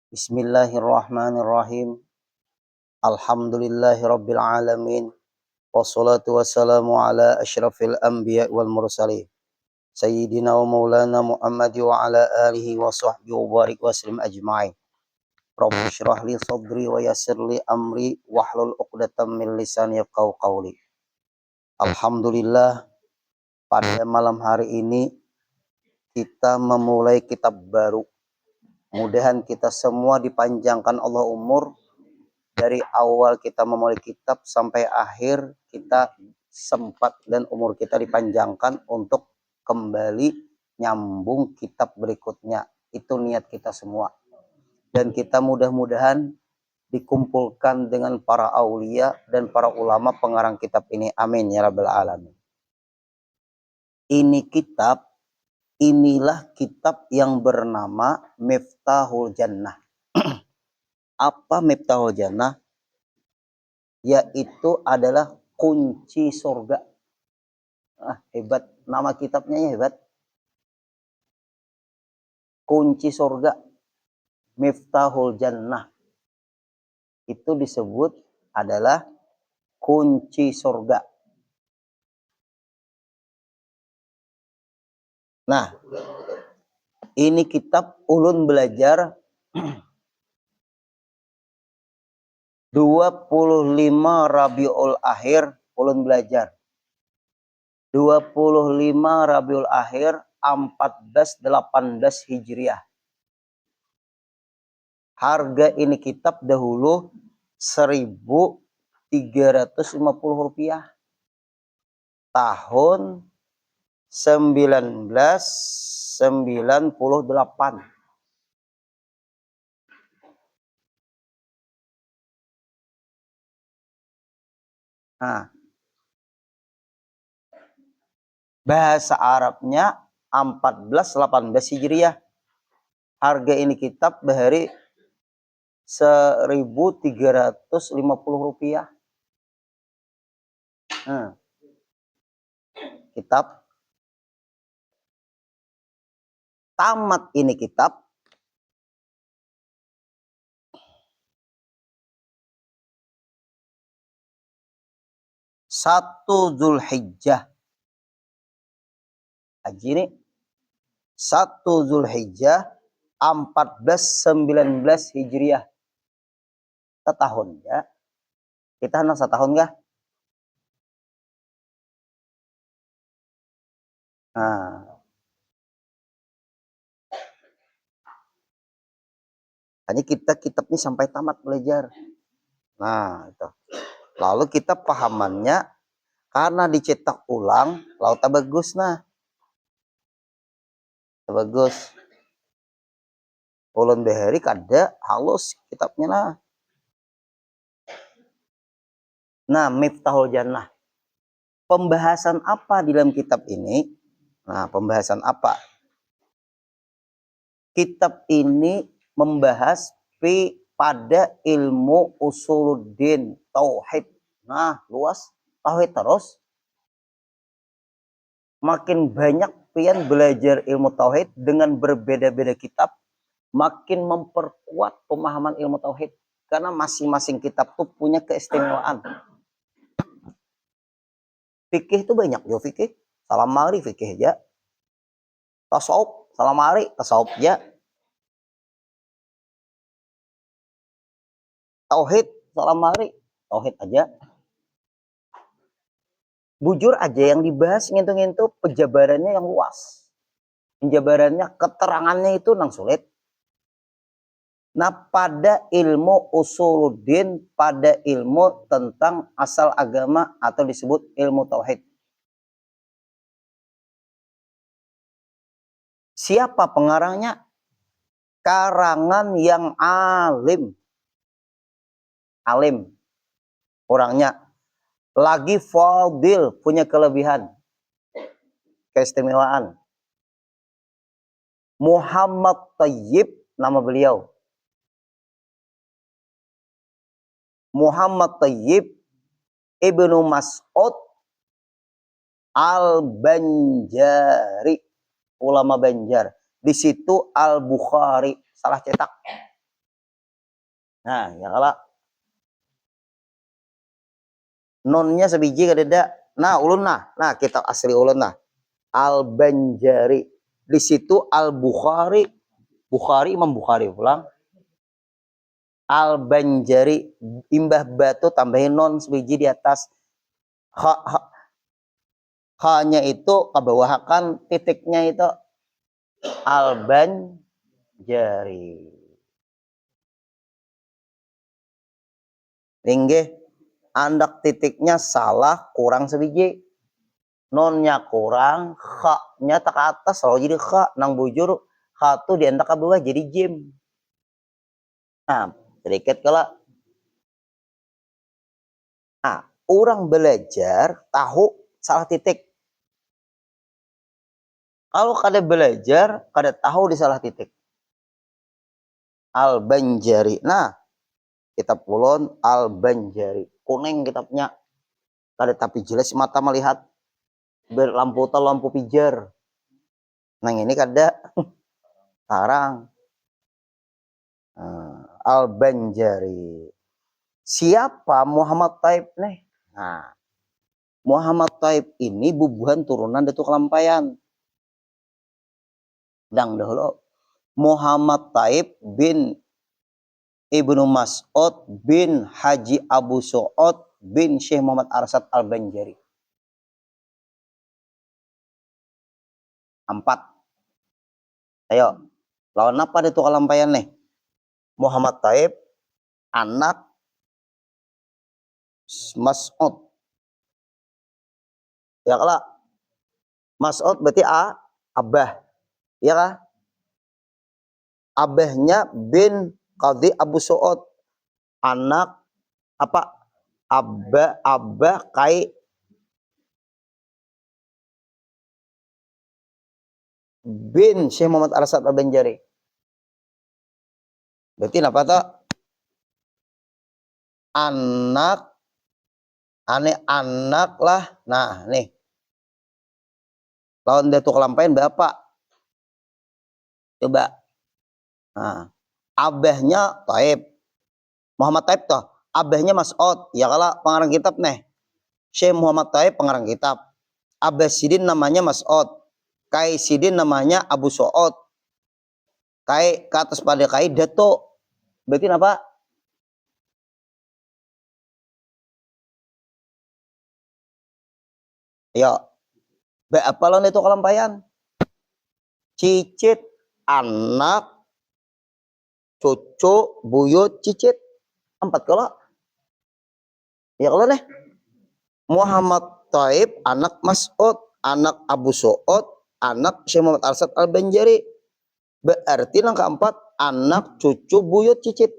Bismillahirrahmanirrahim. Alhamdulillahirabbil alamin. Wassalatu wassalamu ala asyrafil anbiya wal mursalin. Sayyidina wa maulana Muhammad wa ala alihi wa sahbihi wa barik wa sallim ajma'in. Rabbi shrah li sadri wa yassir li amri wahlul 'uqdatam min lisani yafqahu qawli. Alhamdulillah, pada malam hari ini kita memulai kitab baru. Mudahan kita semua dipanjangkan Allah umur. Dari awal kita memulai kitab sampai akhir kita sempat dan umur kita dipanjangkan untuk kembali nyambung kitab berikutnya. Itu niat kita semua. Dan kita mudah-mudahan dikumpulkan dengan para aulia dan para ulama pengarang kitab ini. Amin ya rabbal alamin. Inilah kitab yang bernama Miftahul Jannah. Apa Miftahul Jannah? Yaitu adalah kunci surga. Hebat, nama kitabnya ya hebat. Kunci surga, Miftahul Jannah. Itu disebut adalah kunci surga. Nah, ini kitab ulun belajar 25 Rabiul Akhir ulun belajar. 25 Rabiul Akhir 1418 Hijriah. Harga ini kitab dahulu 1.350 rupiah. Tahun 1998. Nah, bahasa Arabnya 1418 Hijriah. Harga ini kitab bahari 1.350 rupiah. Kitab tamat ini kitab Satu Zulhijjah. Haji ini 1 Zulhijjah 1419 Hijriah. Setahun ya. Kita hendak setahun kah? Nah. Hanya kita kitab ini sampai tamat belajar. Nah, itu. Lalu kita pahamannya karena dicetak ulang, lalu tak bagus nah. Tak bagus. Ulun behari kada halus kitabnya nah. Nah, Miftahul Jannah. Pembahasan apa di dalam kitab ini? Nah, pembahasan apa? Kitab ini membahas pada ilmu usuluddin, tauhid. Nah, luas tauhid terus. Makin banyak pian belajar ilmu tauhid dengan berbeda-beda kitab, makin memperkuat pemahaman ilmu tauhid. Karena masing-masing kitab tuh punya keistimewaan. Fikih itu banyak yo fikih. Salam mari fikih aja. Tasawuf, salam mari tasawuf aja. Tauhid, salam mari tauhid aja. Bujur aja yang dibahas ngintu-ngintu penjabarannya yang luas. Penjabarannya, keterangannya itu nang sulit. Nah, pada ilmu usuluddin, pada ilmu tentang asal agama atau disebut ilmu tauhid. Siapa pengarangnya? Karangan yang alim. Alim. Orangnya. Lagi fadil, punya kelebihan. Keistimewaan. Muhammad Thayyib, nama beliau. Muhammad Thayyib Ibnu Mas'ud Al-Banjari, ulama Banjar. Di situ Al-Bukhari, salah cetak. Nah, ya kalau nonnya sebiji kadeda. Nah, ulun nah kitab asli ulun nah. Al-Banjari. Di situ Al-Bukhari. Imam Bukhari pulang. Al-Banjari, imbah batu tambahin non sebiji di atas. Hanya itu kebawahakan titiknya itu Al-Banjari. Tinggi andak titiknya salah kurang sebiji. Nonnya kurang, kha-nya tak ke atas selalu jadi kha, nang bujur kha tuh diandak ke bawah jadi jim. Nah, sedikit kalau orang belajar tahu salah titik. Kalau kada belajar, kada tahu di salah titik. Al-Banjari. Nah, kitab ulun Al-Banjari. Kuning kitabnya. Kada tapi jelas mata melihat. Berlampu lampu pijar. Nah, ini kada. Tarang. Al-Banjari. Siapa Muhammad Taib nih? Nah, Muhammad Taib ini bubuhan turunan Datuk Kelampayan. Dang dahulu. Muhammad Taib bin Ibnu Mas'ud bin Haji Abu Su'ud bin Syekh Muhammad Arsad Al-Banjari. 4. Ayo, lawan apa Datuk Kelampayan nih? Muhammad Taib, anak Mas'ud. Ya kalau Mas'ud berarti abah. Ya kah? Abahnya bin Qadhi Abu Su'ud. Anak apa? Abah kai bin Syekh Muhammad Arsad Al-Banjari. Berarti apa tuh? Anak lah. Nah, nih. Lawan Datuk Kelampayan bapak. Coba. Nah, abahnya Taib. Muhammad Taib toh. Abahnya Mas'ud. Ya kalau pengarang kitab nih. Syekh Muhammad Taib pengarang kitab. Abah Sidin namanya Mas'ud. Kai Sidin namanya Abu Su'ud. Kai ke atas pada kai Datuk. Berarti apa? Ya. Apa lawan Datuk Kelampayan? Cicit, anak, cucu, buyut, cicit. 4 kalau. Ya kalau nih. Muhammad Taib, anak Mas'ud, anak Abu Su'ud, anak Syekh Muhammad Arsad Al-Banjari. Berarti yang keempat, anak, cucu, buyut, cicit.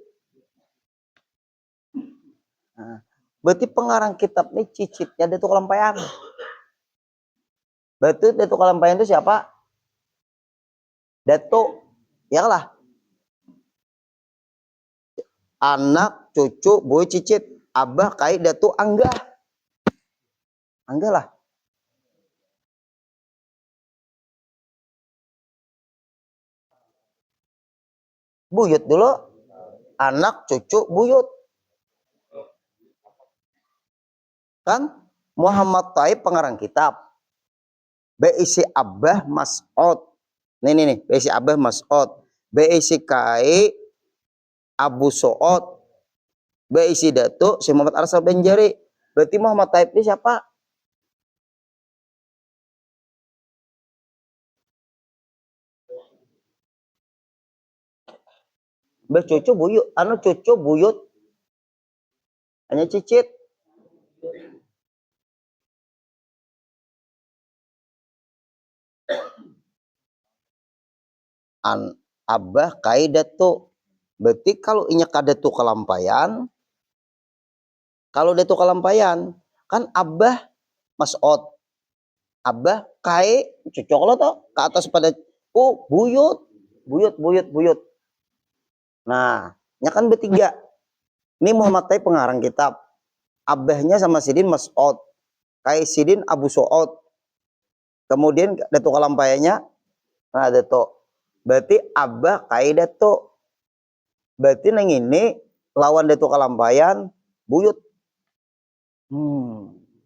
Nah, berarti pengarang kitab ini cicitnya Datuk Kelampayan. Berarti Datuk Kelampayan itu siapa? Datuk. Ya lah. Anak, cucu, buyut, cicit. Abah, kai, Datuk, Angga. Angga lah. Buyut dulu. Anak, cucu, buyut. Kan Muhammad Taib pengarang kitab. Beisi Abah Mas'ud. Nih. Beisi Abah Mas'ud. Beisi Kai Abu Su'ud. Beisi Datuk Syekh Muhammad Arsad Banjari. Berarti Muhammad Taib ini siapa? Cucu buyut, cucu buyut. Hanya cicit. Abah kai Datuk. Berarti kalau inya ka Datuk Kelampayan, kalau Datuk Kelampayan kan Abah Mas'ud. Abah kai cucu lo tuh ke atas pada buyut. Nah, nya kan bertiga. Ini Muhammad Taib pengarang kitab. Abahnya sama Sidin Mas'ud. Kai Sidin Abu Su'ud. Kemudian Datuk Kelampayannya nah Datuk. Berarti Abah kai Datuk. Berarti nang ini lawan detu kalampayan, buyut.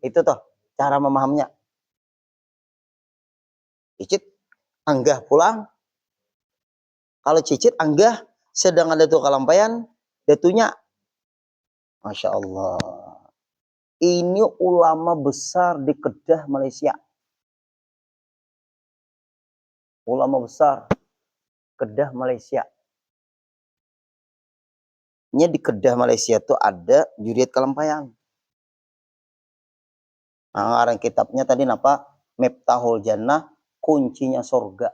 Itu toh cara memahaminya. Cicit anggah pulang. Kalau cicit anggah sedang ada tuh kalampayan, detunya. Masya Allah. Ini ulama besar di Kedah, Malaysia. Ulama besar Kedah, Malaysia. Ini di Kedah, Malaysia tuh ada juriat kalampayan. Nah, arang kitabnya tadi apa? Miftahul Jannah, kuncinya surga.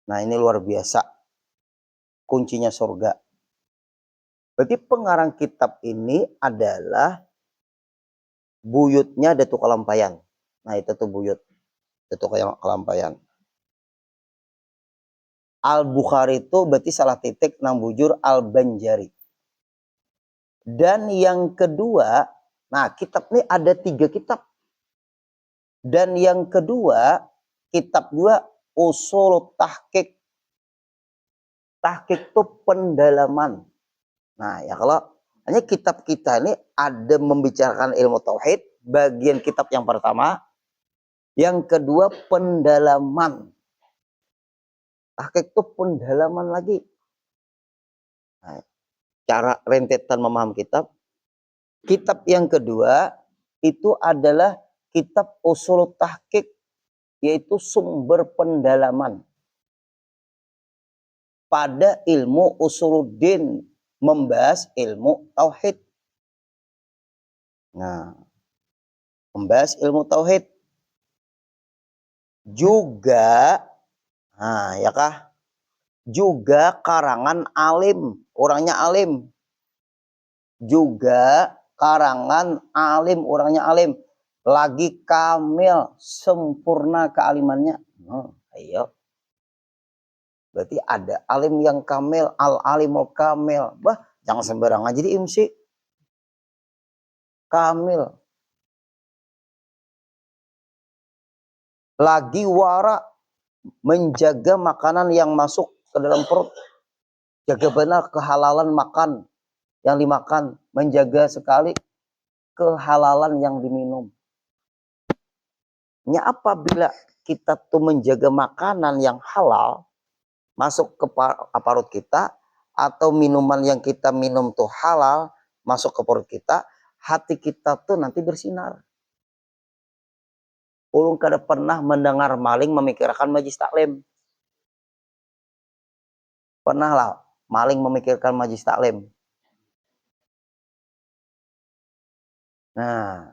Nah, ini luar biasa. Kuncinya surga. Berarti pengarang kitab ini adalah buyutnya Datuk Kalampayan. Nah, itu tuh buyut Datuk Kalampayan. Al-Bukhari itu berarti salah titik nang bujur Al-Banjari. Dan yang kedua, nah kitab ini ada 3 kitab. Dan yang kedua, kitab 2 Usul Tahqiq. Tahqiq itu pendalaman. Nah ya kalau hanya kitab kita ini ada membicarakan ilmu tauhid, bagian kitab yang pertama. Yang kedua pendalaman. Tahqiq itu pendalaman lagi. Nah, cara rentetan memahami kitab. Kitab yang kedua itu adalah kitab Usul Tahqiq, yaitu sumber pendalaman pada ilmu usuluddin, membahas ilmu tauhid. Nah, membahas ilmu tauhid juga, nah ya kah? Juga karangan alim, orangnya alim. Juga karangan alim, orangnya alim. Lagi kamil, sempurna kealimannya. Ayo. Berarti ada alim yang kamil, al-alimul kamil. Bah, jangan sembarangan jadi imsi. Kamil. Lagi wara, menjaga makanan yang masuk ke dalam perut. Jaga benar kehalalan makan yang dimakan. Menjaga sekali kehalalan yang diminum. Ya apabila kita tuh menjaga makanan yang halal masuk ke perut kita, atau minuman yang kita minum tuh halal masuk ke perut kita, hati kita tuh nanti bersinar. Ulun kada pernah mendengar maling memikirkan majlis taklim. Pernah lah maling memikirkan majlis taklim. Nah,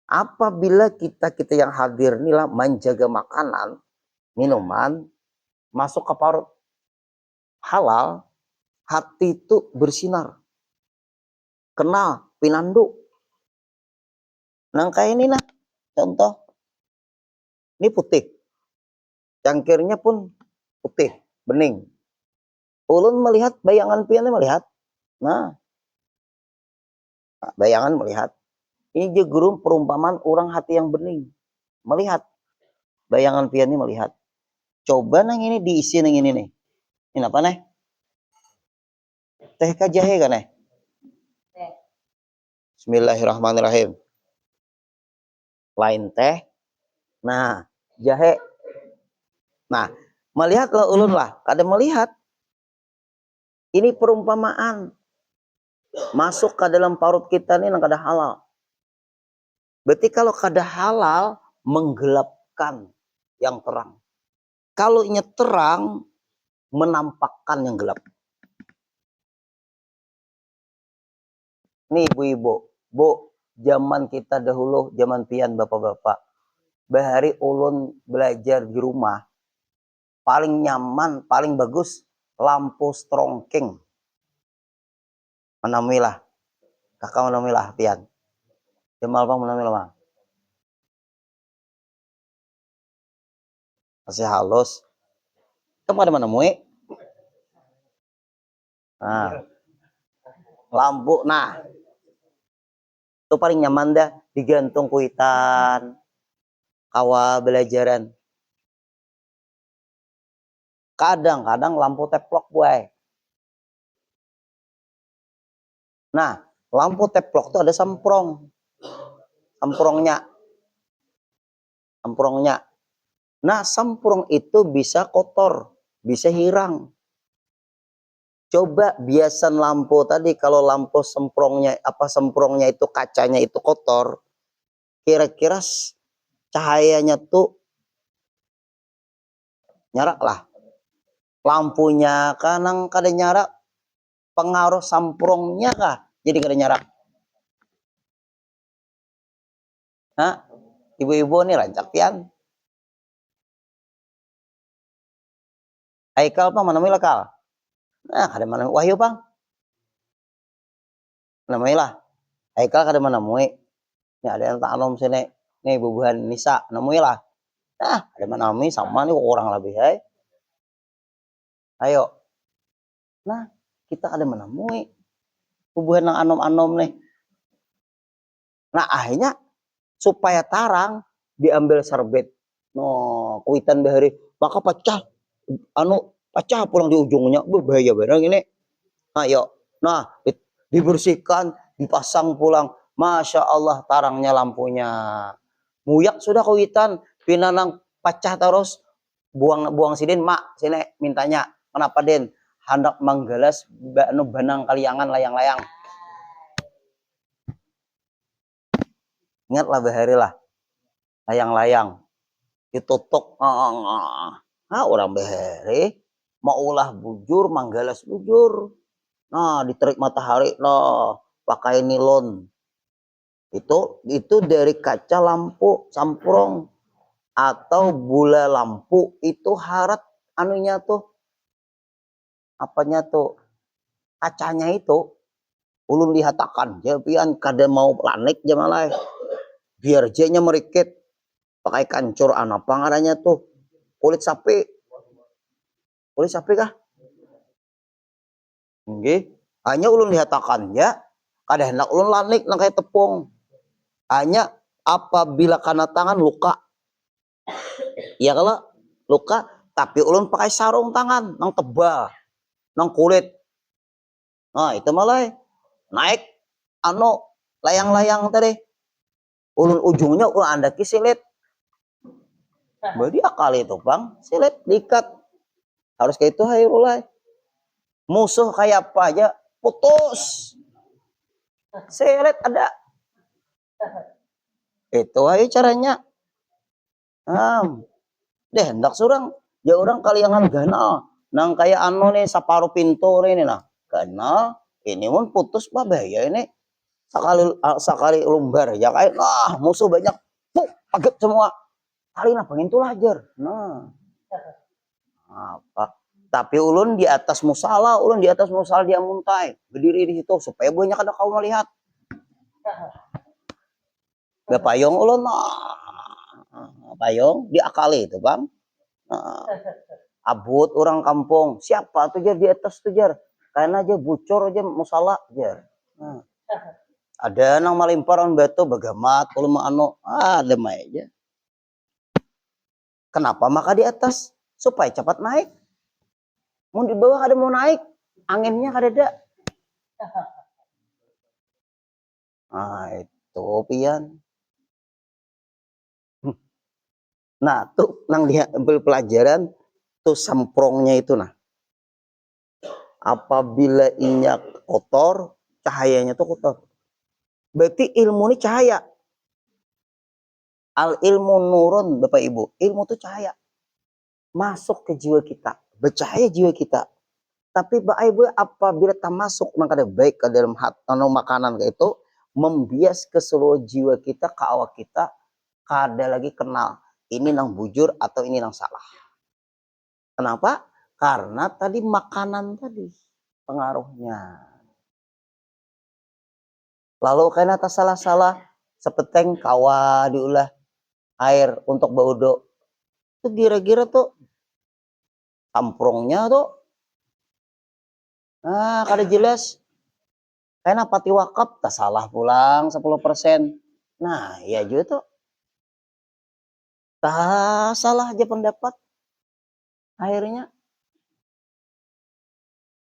apabila kita yang hadir inilah menjaga makanan, minuman masuk ke perut halal, hati itu bersinar. Kenal, pinandu. Nah kayak ini nah, contoh. Ini putih. Cangkirnya pun putih, bening. Ulun melihat, bayangan piannya melihat. Nah, bayangan melihat. Ini juga perumpamaan orang hati yang bening. Melihat. Bayangan piannya melihat. Coba nang ini diisi nang ini nih. Ini apa nih? Teh jahe kan nih? Bismillahirrahmanirrahim. Lain teh. Nah, jahe. Nah, melihat lah ulun lah. Kada melihat. Ini perumpamaan. Masuk ke dalam perut kita ini yang kada halal. Berarti kalau kada halal, menggelapkan yang terang. Kalau ini terang, menampakkan yang gelap. Nih ibu-ibu, bu, zaman kita dahulu, zaman pian bapak-bapak, bahari ulun belajar di rumah, paling nyaman, paling bagus, lampu strongking. Menamilah, kakak menamilah pian. Jamal bang menamilah bang. Masih halus. Kamu ada mana mui? Nah, lampu, nah itu paling nyaman dah, digantung kuitan, kawal belajaran. Kadang-kadang lampu teplok buai. Nah, lampu teplok itu ada semprongnya. Nah, semprong itu bisa kotor, bisa hirang. Coba biasan lampu tadi, kalau lampu semprongnya itu kacanya itu kotor, kira-kira cahayanya tuh nyarak lah. Lampunya kanang kada nyarak, pengaruh semprongnya kah jadi kada nyarak. Hah? Ibu-ibu nih rancak pian. Haikal Bang, mana kal? Nah, kada mana Wahyu Bang. Namanya lah. Haikal kada mana mui. Ini ada yang tak anom sini. Nih bubuhan Nisa, namanya lah. Nah, ada mana mi sama nih orang lebih hai. Ayo. Nah, kita ada mana mui. Bubuhan yang anom-anom nih. Nah, akhirnya supaya tarang diambil serbet. No, kuitan bahari, maka pecah pulang di ujungnya. Bahaya barang ini. Ayo. Nah, dibersihkan, dipasang pulang. Masya Allah tarangnya lampunya. Muyak sudah kuitan, pinanang pecah terus. Buang sidin, mak, sini mintanya. Kenapa Den? Hendak menggalas banang kaliangan layang-layang. Ingatlah bahari lah. Layang-layang. Ditutup. Orang bahari. Maulah bujur, manggalas bujur. Nah, diterik matahari, nah, pakai nilon. Itu dari kaca lampu samprong atau bola lampu itu harat anunya tuh, apanya tuh, kacanya itu ulun dihatakan japian kada mau lanik jamalai biar jenya merikit pakai kancur apa ngaranya tuh kulit sapi kah nggih hanya ulun dihatakan ya kada hendak ulun lanik nang kayak tepung hanya apabila kena tangan luka ya kalau luka tapi ulun pakai sarung tangan nang tebal nang kulit. Nah itu malah naik layang-layang tadi ulun ujungnya ulun andaki silet berarti akal itu Bang silet diikat harus kayak itu hayrulai musuh kayak apa aja putus silet ada itu aja caranya. Deh hendak surang ya orang kaliangan ganal nang kayak nih separuh pintu ini nah ganal ini pun putus bahaya ini sekali lumbar ya kayak musuh banyak paget semua kali nah pengen tuh lajar apa tapi ulun di atas musala dia muntai berdiri di situ supaya banyak ada kau melihat payung ulun payung diakali itu Bang. Abut orang kampung siapa tuh jar di atas tuh jar karena aja bocor aja musala jar ada nang malimparan batu bagamat kalau mau ada aja kenapa maka di atas supaya cepat naik mau di bawah ada mau naik anginnya ada itu pian nah tuh nang dia ambil pelajaran tuh semprongnya itu nah apabila inya kotor cahayanya tuh kotor berarti ilmu ini cahaya al ilmu nurun Bapak Ibu ilmu tuh cahaya masuk ke jiwa kita bercahaya jiwa kita tapi Bapak Ibu apabila tak masuk maka baik ke dalam hati makanan kayak itu membias ke seluruh jiwa kita ke awak kita kada lagi kenal ini nang bujur atau ini nang salah. Kenapa? Karena tadi makanan tadi pengaruhnya. Lalu karena tak salah-salah sepeteng kawa diulah air untuk baudo. Itu kira-kira tuh samprongnya tuh. Nah, kada jelas. Karena pati wakaf tak salah pulang 10%. Nah, iya juga tuh. Tak salah aja pendapat akhirnya.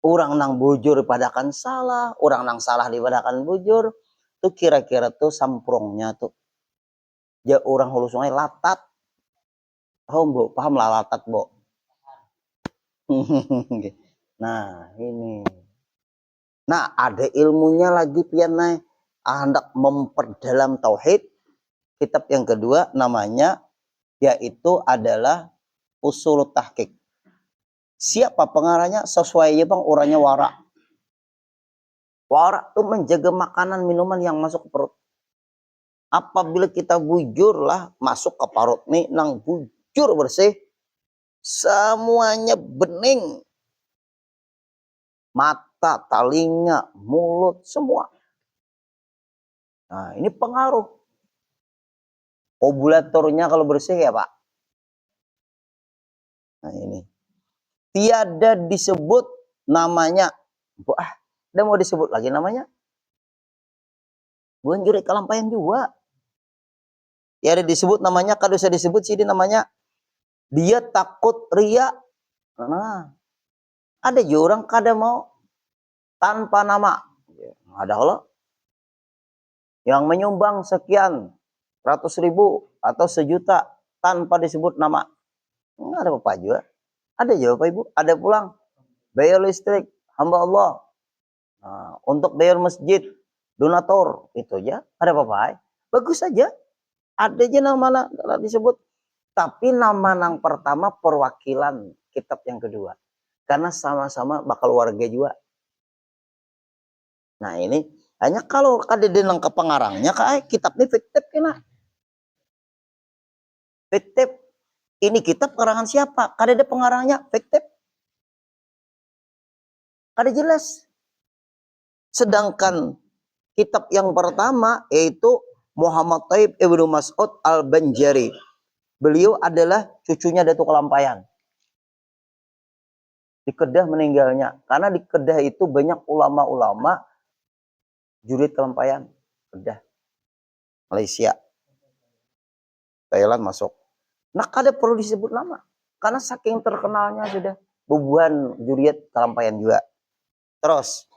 Orang nang bujur padakan salah, orang nang salah dipadakan bujur. Tuh kira-kira tuh samprongnya tuh. Ya orang hulu sungai latat. Oh, Bu, paham lah latat, Bu. Nah, ini. Nah, ada ilmunya lagi pian hendak memperdalam tauhid. Kitab yang kedua namanya yaitu adalah Usul Tahqiq. Siapa pengarangnya? Sesuai ya Bang, orangnya wara. Wara itu menjaga makanan minuman yang masuk ke perut. Apabila kita bujur lah masuk ke perut nih, nang bujur bersih, semuanya bening. Mata, telinga, mulut, semua. Nah, ini pengaruh. Ovulatornya kalau bersih ya Pak. Nah ini. Tiada disebut namanya. Udah mau disebut lagi namanya. Bukan juri kelampaian juga. Tiada disebut namanya, kalau bisa disebut sih namanya. Dia takut ria. Nah, ada juga orang kada mau tanpa nama. Ada kalau yang menyumbang sekian ratus ribu atau sejuta tanpa disebut nama. Nggak ada apa-apa juga. Ada juga Pak Ibu. Ada pulang bayar listrik, hamba Allah. Nah, untuk bayar masjid, donatur, itu aja. Ada apa-apa. Bagus saja. Ada aja nama disebut. Tapi nama yang pertama perwakilan kitab yang kedua. Karena sama-sama bakal warga juga. Nah ini hanya kalau kada denang ke pengarangnya kayak kitab ini fiktif kena. Fiktif. Ini kitab karangan siapa? Kada ada pengarangnya, fiktif. Kada jelas. Sedangkan kitab yang pertama yaitu Muhammad Thaib Ibnu Mas'ud Al-Banjari. Beliau adalah cucunya Datuk Kelampaian. Di Kedah meninggalnya. Karena di Kedah itu banyak ulama-ulama jurid Kelampaian. Kedah. Malaysia. Thailand masuk. Nah, kada perlu disebut nama. Karena saking terkenalnya sudah. Bubuhan jurid Kelampaian juga. Terus.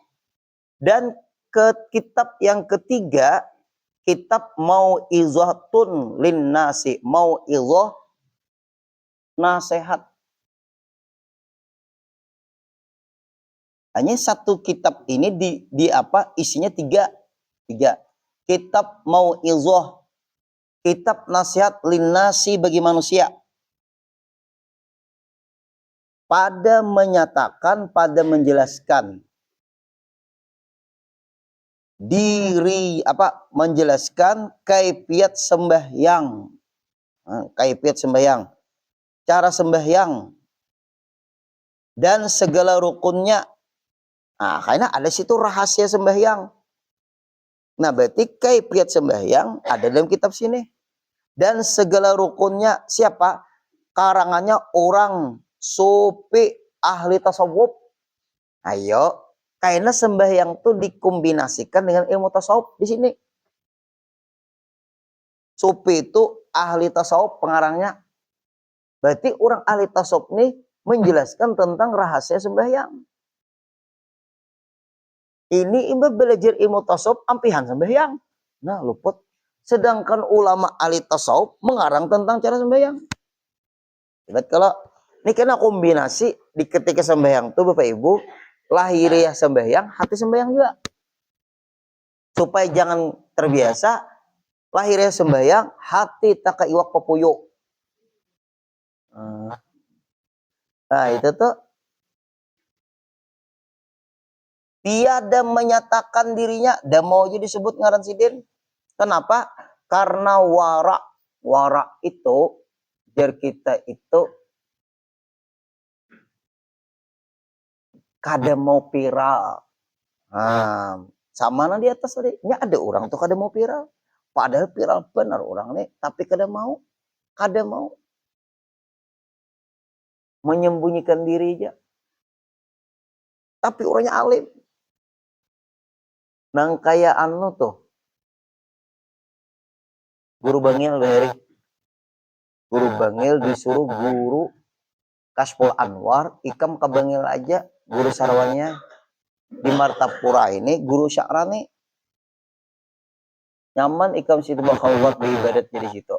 Dan ke kitab yang ketiga. Kitab Mau'izatun Linnasi. Mau'izah nasihat. Hanya satu kitab ini di apa isinya tiga kitab Mau'izah, kitab nasihat linnasi bagi manusia, pada menyatakan, pada menjelaskan diri apa menjelaskan kaifiat sembahyang, kaifiat sembahyang, cara sembahyang dan segala rukunnya. Nah, karena ada situ rahasia sembahyang. Nah, berarti kaifiat sembahyang ada dalam kitab sini. Dan segala rukunnya siapa? Karangannya orang sufi ahli tasawuf. Ayo, karena sembahyang itu dikombinasikan dengan ilmu tasawuf di sini. Sufi itu ahli tasawuf pengarangnya. Berarti orang ahli tasawuf ini menjelaskan tentang rahasia sembahyang. Ini imba belajar ilmu tasawuf ampihan sembahyang. Nah, luput. Sedangkan ulama ahli tasawuf mengarang tentang cara sembahyang. Lihat kalau ini kena kombinasi di ketika sembahyang tuh Bapak Ibu, lahiriah sembahyang, hati sembahyang juga. Supaya jangan terbiasa lahiriah sembahyang, hati tak iwak pepuyo. Nah, itu tuh tiada menyatakan dirinya, dan mau jadi disebut ngaran sidin. Kenapa? Karena wara itu biar kita itu kada mau viral. Nah, sama di atas tadi. Ini ada orang tuh kada mau viral. Padahal viral benar orang nih, tapi kada mau menyembunyikan diri aja. Tapi orangnya alim. Nang kaya anu tuh. Guru Bangil Beri. Guru Bangil disuruh guru Kashful Anwar, ikam ke Bangil aja, guru sarwannya di Martapura ini guru Sya'rani. Nyaman ikam situ bakal buat beribadat jadi situ.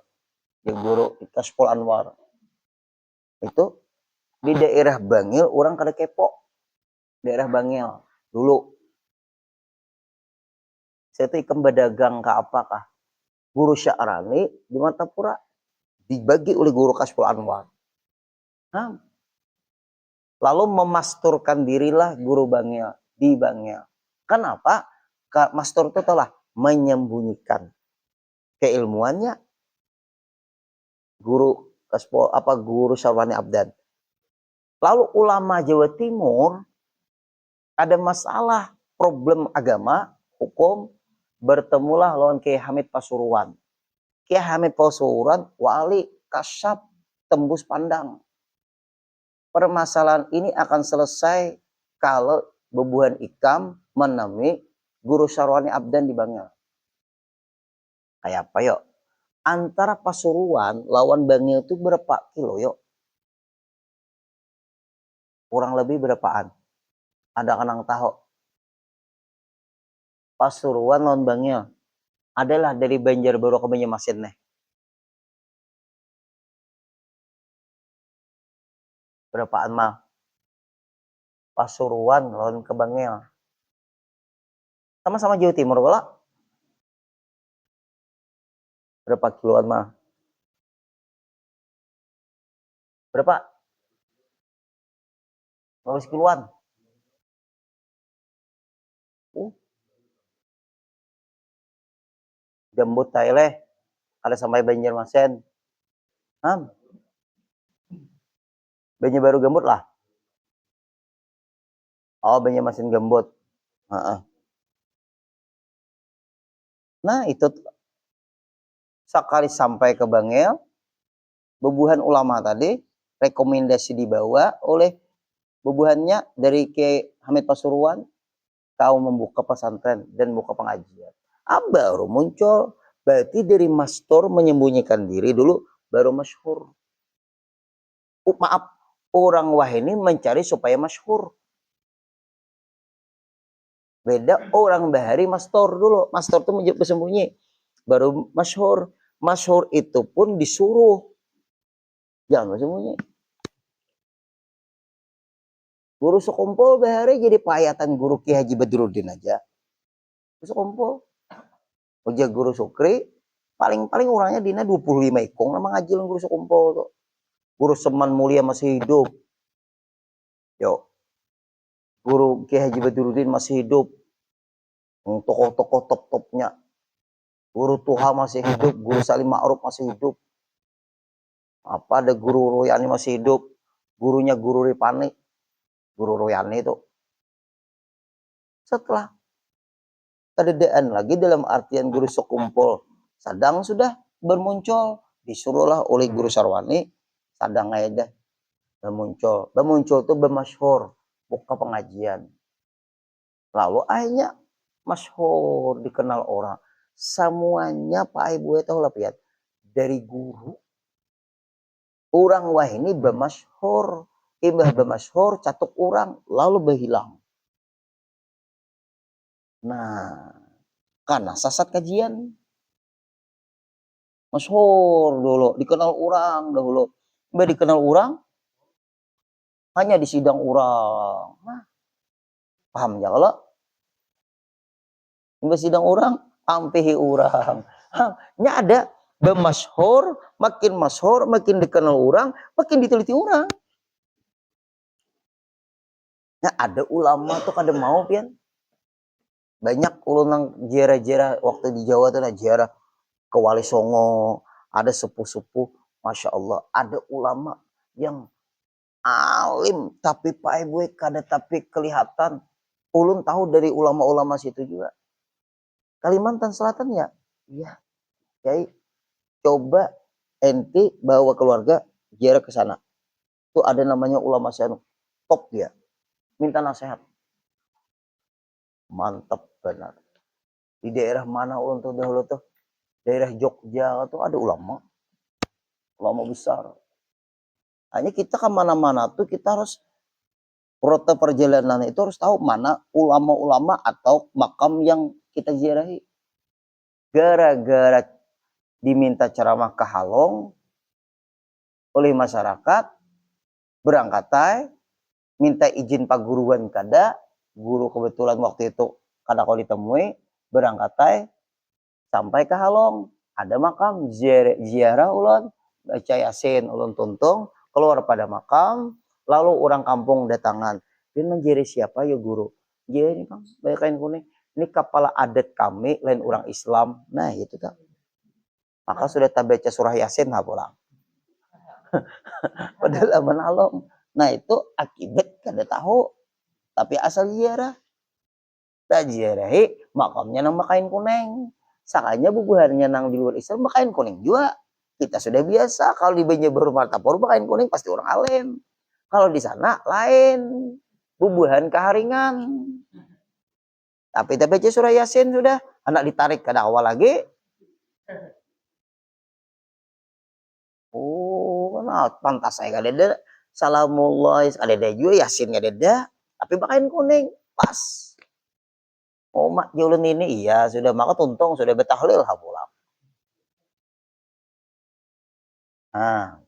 Di guru Kashful Anwar. Itu di daerah Bangil orang kada kepo. Daerah Bangil dulu. Saya tuh ikam berdagang ke apakah? Guru Sya'rani di Martapura dibagi oleh guru Kashful Anwar. Nah, lalu memasturkan dirilah guru Bangil di Bangil. Kenapa? Mastur itu telah menyembunyikan keilmuannya guru guru Syarwani Abdan. Lalu ulama Jawa Timur ada masalah problem agama, hukum, bertemulah lawan Kiai Hamid Pasuruan. Kiai Hamid Pasuruan wali kasyaf tembus pandang. Permasalahan ini akan selesai kalau bebuhan ikam menemui guru Syarwani Abdan di Bangil. Kayak apa yuk? Antara Pasuruan lawan Bangil itu berapa kilo yuk? Kurang lebih berapaan? Ada kanang tahu. Pasuruan lawan Bangil adalah dari Banjarbaru ke Banjarmasin nih. Berapaan mah? Pasuruan lawan ke Bangil. Sama-sama Jawa Timur wala. Berapa kiloan mah? Berapa? 15 kiloan. Gembut taileh ada sampai Banjarmasin. Banjarbaru gembut lah. Oh, Banjarmasin gembut. Nah, itu sekali sampai ke Bangil, bebuhan ulama tadi rekomendasi dibawa oleh bebuhannya dari Kiai Hamid Pasuruan, kau membuka pesantren dan buka pengajian. Baru muncul, berarti dari mastur menyembunyikan diri dulu baru masyhur. Maaf, orang wahini mencari supaya masyhur. Beda orang bahari mastor dulu. Mastor itu bersembunyi. Baru masyhur. Masyhur itu pun disuruh. Jangan bersembunyi. Guru sekumpul bahari jadi payatan guru Ki Haji Badruddin aja. Guru sekumpul. Ojek guru Sukri. Paling-paling orangnya dina 25 ikong. Nama ngajil guru sekumpul tuh. Guru Seman Mulia masih hidup. Yo. Guru Ki Haji Badruddin masih hidup. Tokoh-tokoh top-topnya. Guru Tuha masih hidup, Guru Salim Ma'ruf masih hidup. Ada Guru Royani masih hidup, gurunya Guru Ripani, Guru Royani itu. Setelah kededaan lagi dalam artian guru sekumpul, sadang sudah bermuncul, disuruhlah oleh Guru Syarwani, sadang aja dah bermuncul. Bermuncul itu bermasyhur, buka pengajian. Lalu akhirnya masyhur, dikenal orang. Semuanya Pak Ibu tahu lah piat. Dari guru orang wah ini bermasyhur, ibah bermasyhur, catuk orang lalu berhilang. Nah, karena sasat kajian masyhur dulu, dikenal orang dahulu. Mbak dikenal orang hanya di sidang orang. Nah, paham ya kalau? Mbak sidang orang, ampihi orang. Nya ada bermasyhur, makin dikenal orang, makin diteliti orang. Nah, ada ulama tuh kada mau pian. Banyak ulun jera-jera waktu di Jawa tuh jera ke Wali Songo, ada sepuh-sepuh, masya Allah, ada ulama yang alim tapi Pak Ibu kada tapi kelihatan. Ulun tahu dari ulama-ulama situ juga. Kalimantan Selatan ya, iya, Kiai, coba enti bawa keluarga jera ke sana. Tuh ada namanya ulama Sanu, top dia, minta nasihat. Mantap benar. Di daerah mana untuk dahulu tuh? Daerah Jogja tuh ada ulama besar. Hanya kita kemana-mana tuh kita harus rute perjalanan itu harus tahu mana ulama-ulama atau makam yang kita ziarahi. Gara-gara diminta ceramah ke Halong oleh masyarakat, berangkat minta izin Pak Guruan kada, guru kebetulan waktu itu kada kau ditemui, berangkat sampai ke Halong. Ada makam ziarah ulun, baca yasin ulun tuntung, keluar pada makam, lalu orang kampung datangan. Dia menjadi siapa ya guru? Dia ini Kang, banyak kain kuning. Ini kepala adat kami, lain orang Islam. Nah itu kan. Maka sudah tak baca surah yasin lah pulang. Padahal aman alom. Nah itu akibat kada tahu. Tapi asal ziarah. Tak ziarahi makamnya nang makain kuning. Sakanya bubuhannya nang di luar Islam makain kuning juga. Kita sudah biasa. Kalau di Banjarbaru Martapura makain kuning pasti orang alim. Kalau di sana lain. Bubuhan keharingan. Tapi baca surah yasin sudah. Anak ditarik ke awal lagi. Oh, nah, pantas saya kadeda. Salamullah, kadeda juga yasin kadeda. Tapi makain kuning pas. Oh, mak julun ini iya sudah maka tuntung sudah betahlil ha pulang. Nah,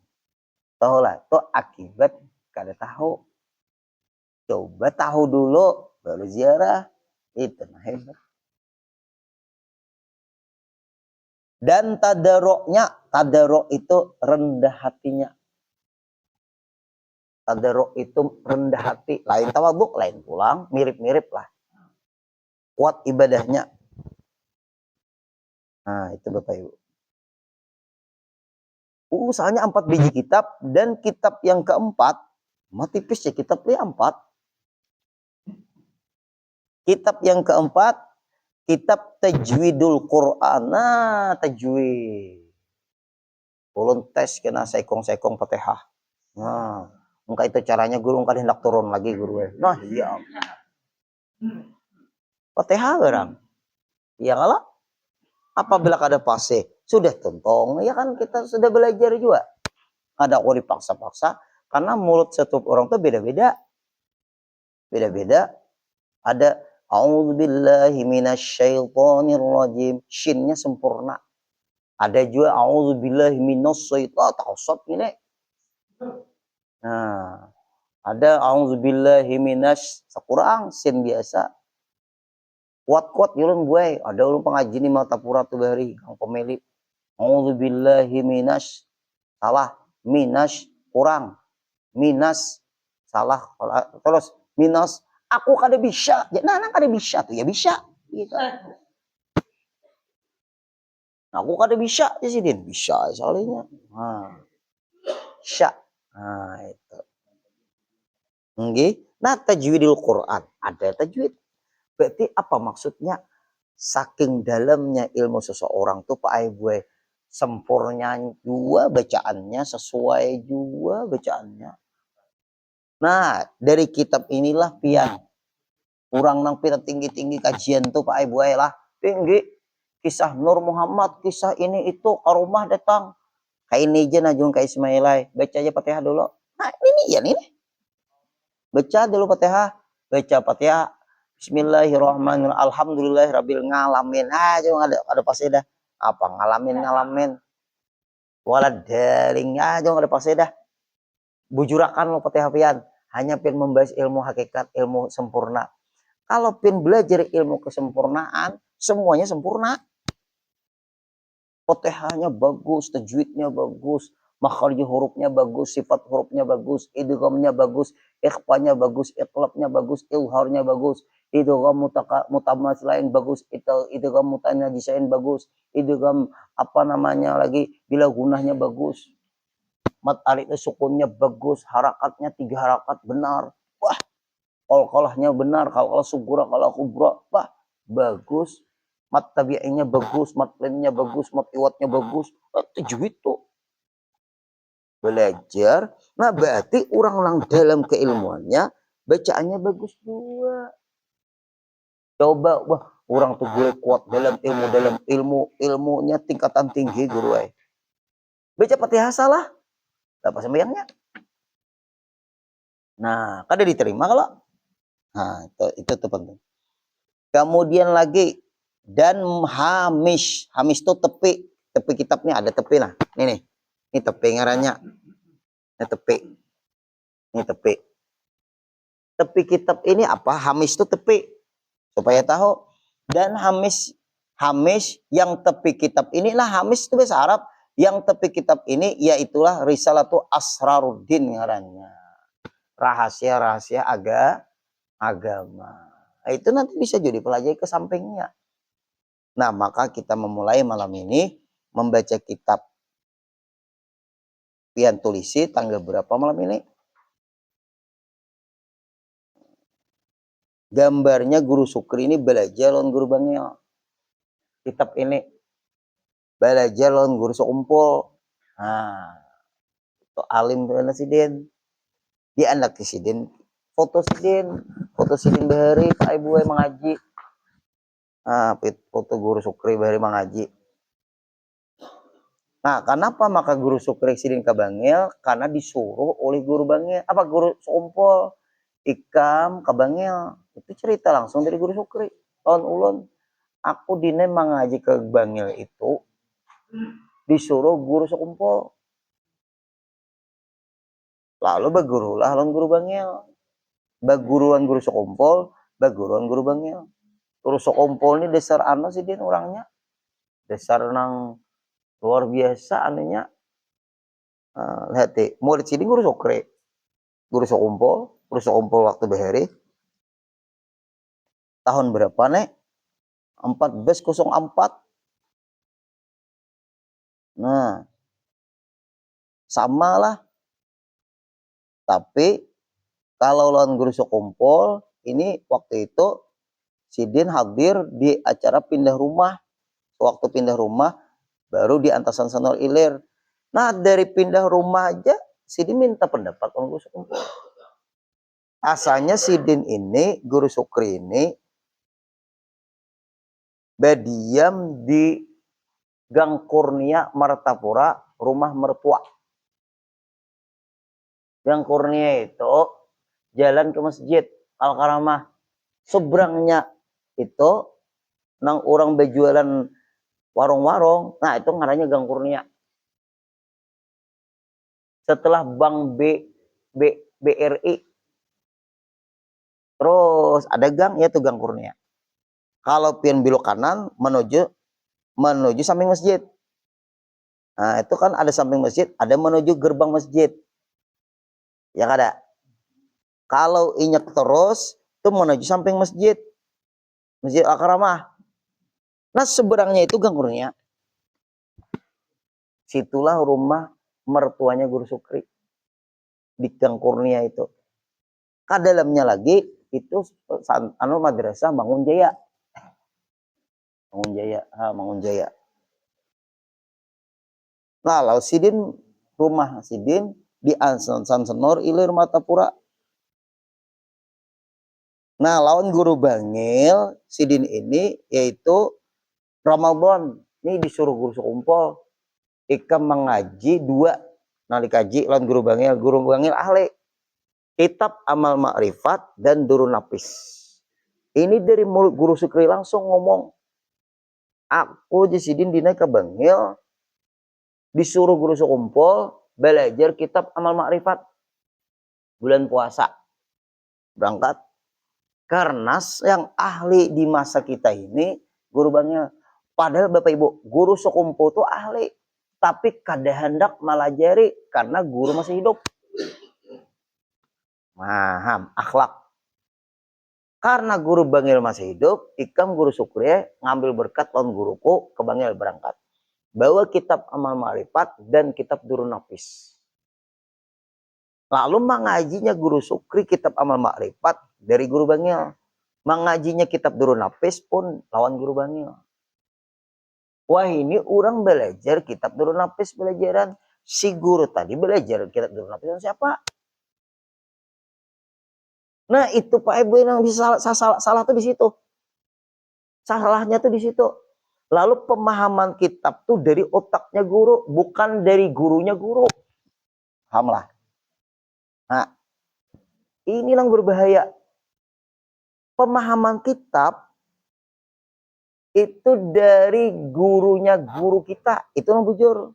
tahu lah itu akibat kada tahu. Coba tahu dulu baru ziarah. Itu nah hebat. Dan tadaruk itu rendah hatinya. Tadaruk itu rendah hati. Lain tawabuk, lain pulang, mirip-mirip lah. Kuat ibadahnya. Nah, itu Bapak Ibu. Soalnya 4 biji kitab dan kitab yang keempat, tipis ya kitab yang 4. Kitab yang keempat, kitab Tajwidul Quran. Nah, tajwid. Ulun tes kena sekong-sekong Fatihah. Nah, mungkin itu caranya guru kan hendak turun lagi guru. Nah, iya. Fatihah barang. Iya kalah. Apabila kada fase, sudah tuntong. Ya kan kita sudah belajar juga. Ada kok dipaksa-paksa karena mulut setiap orang tuh beda-beda. Beda-beda. Ada a'udzubillahi minasyaitonirrajim. Shinnya sempurna. Ada juga a'udzubillahi minasyaitonir tausat ini. Nah, ada a'udzubillahi minas sekurang sin biasa. Kuat-kuat yulun buai. Ada ulun pengaji ni Martapura tu bari kang pemilik. A'udzubillahi minas salah, minas kurang. Minas salah terus minus aku kada bisa. Ya nah kada bisa tuh ya bisa gitu. Aku kada bisa ya sidin bisa soalnya. Nah. Sya. Nah itu. Nggih. Nah tajwidul Quran ada tajwid. Berarti apa maksudnya? Saking dalamnya ilmu seseorang tuh Pak Aibu sempurnya juga bacaannya, sesuai juga bacaannya. Nah, dari kitab inilah pian. Kurang nang pira tinggi-tinggi kajian tuh Pak Aibu lah. Tinggi. Kisah Nur Muhammad, kisah ini itu ke rumah datang. Kayak ini aja najung kayak Ismailai. Baca aja Fatihah dulu. Nah, ini ya ini. Baca dulu Fatihah. Baca Fatihah. Bismillahirrahmanirrahim. Alhamdulillahirabbil ngalamin. Cuma ada pasti dah. Apa ngalamin. Walad daring cuma ada pasti dah. Bujurakan lo Fatihah pian. Hanya pian membahas ilmu hakikat, ilmu sempurna. Kalau pian belajar ilmu kesempurnaan, semuanya sempurna. Fatihahnya bagus, tajwidnya bagus, makhraj hurufnya bagus, sifat hurufnya bagus, idghamnya bagus, ikhfanya bagus, iqlabnya bagus, ilharnya bagus, idgham mutamatsilain bagus, idgham mutanajisain bagus, idgham apa namanya lagi bila gunahnya bagus. Mat alif sukunnya bagus, harakatnya 3 harakat benar. Wah, qalqalahnya benar, qalqalah sugura, qalqalah kubra. Wah, bagus. Mat tabi'inya bagus, mat lainnya bagus, mat iwatnya bagus. Tajwid tuh. Belajar. Nah, berarti orang dalam keilmuannya, bacaannya bagus juga. Coba, wah, orang tuh gue kuat dalam ilmunya tingkatan tinggi guru. Baca Fatihah salah. Apa sembahyangnya? Nah, kada diterima kalau. Nah, itu tuh penting. Kemudian lagi dan hamish. Hamish itu tepi. Tepi kitabnya ada tepi lah. Ini nih. Ini tepi ngarannya. Ini tepi. Ini tepi. Tepi kitab ini apa? Hamish itu tepi. Supaya tahu. Dan hamish yang tepi kitab inilah hamish itu bahasa Arab. Yang tepi kitab ini yaitulah Risalatu Asraruddin ngarannya. Rahasia-rahasia agama. Nah, itu nanti bisa jadi pelajari ke sampingnya. Nah, maka kita memulai malam ini membaca kitab Pian Tulisi tanggal berapa malam ini? Gambarnya Guru Sukri ini belajar lawan Guru Bangil. Kitab ini belajar lawan Guru Seumpul. Nah, itu alim dengan Sidin. Dia anak Sidin. Foto Sidin bahari Pak Ibu mengaji. Nah, foto Guru Sukri bahari mengaji. Nah, kenapa maka Guru Sukri Sidin ke Bangil? Karena disuruh oleh Guru Bangil. Apa Guru Seumpul? Ikam ke Bangil. Itu cerita langsung dari Guru Sukri. Tahun ulun. Aku dine mengaji ke Bangil itu disuruh Guru Seumpul. Lalu bagurulah lawan Guru Bangil. Baguruan Guru Seumpul, baguruan Guru Bangil. Guru Seumpul ini dasar sih dia orangnya. Dasar nang luar biasa anunya. Lihat deh, murid sini Guru Sukri. Guru Seumpul waktu bahari. Tahun berapa nih? 1404. Nah, sama lah. Tapi kalau lawan Guru Seumpul ini waktu itu Sidin hadir di acara pindah rumah. Waktu pindah rumah baru di Antasan Sanur Ilir. Nah, dari pindah rumah aja Sidin minta pendapat Guru Seumpul. Asalnya Sidin ini, Guru Sukri ini berdiam di Gang Kurnia Martapura, rumah mertua. Gang Kurnia itu jalan ke masjid Al-Karamah. Seberangnya itu nang orang berjualan warung-warung. Nah, itu ngarannya Gang Kurnia. Setelah Bank BRI. Terus ada gang, yaitu Gang Kurnia. Kalau pian belok kanan menuju samping masjid. Nah, itu kan ada samping masjid, ada menuju gerbang masjid. Ya kada. Kalau injak terus itu menuju samping masjid. Masjid Al-Karamah. Nah, seberangnya itu Gang Kurnia. Situlah rumah mertuanya Guru Sukri. Di Gang Kurnia itu. Ke dalamnya lagi itu madrasah Bangun Jaya. Bangun Jaya. Nah, lalu Sidin rumah Sidin di Ansan Senor Ilir Martapura. Nah, lawan Guru Bangil Sidin ini yaitu Ramadan. Ini disuruh Guru Seumpul ikam mengaji 2 nalikaji lawan Guru Bangil ahli kitab Amal Ma'rifat dan Durun Napis. Ini dari mulut Guru Sukri langsung ngomong, aku Sidin dina ke Bangil disuruh Guru Seumpul belajar kitab Amal Ma'rifat bulan puasa berangkat karena yang ahli di masa kita ini Guru Bangil. Padahal Bapak Ibu Guru Seumpul itu ahli tapi kada hendak melajari karena guru masih hidup. Paham akhlak. Karena Guru Bangil masih hidup, ikam Guru Sukri ngambil berkat lawan guruku ke Bangil berangkat. Bawa kitab Amal Ma'rifat dan kitab Durun Napis. Lalu mengajinya Guru Sukri kitab Amal Ma'rifat dari Guru Bangil. Mengajinya kitab Durun Napis pun lawan Guru Bangil. Wah, ini orang belajar kitab Durun Napis belajaran. Si guru tadi belajar kitab Durun Napis siapa? Nah, itu Pak Ibu yang bisa salah tuh di situ. Salahnya tuh di situ. Lalu pemahaman kitab tuh dari otaknya guru, bukan dari gurunya guru. Paham lah. Nah, Inilah yang berbahaya. Pemahaman kitab itu dari gurunya guru kita. Itu yang bujur.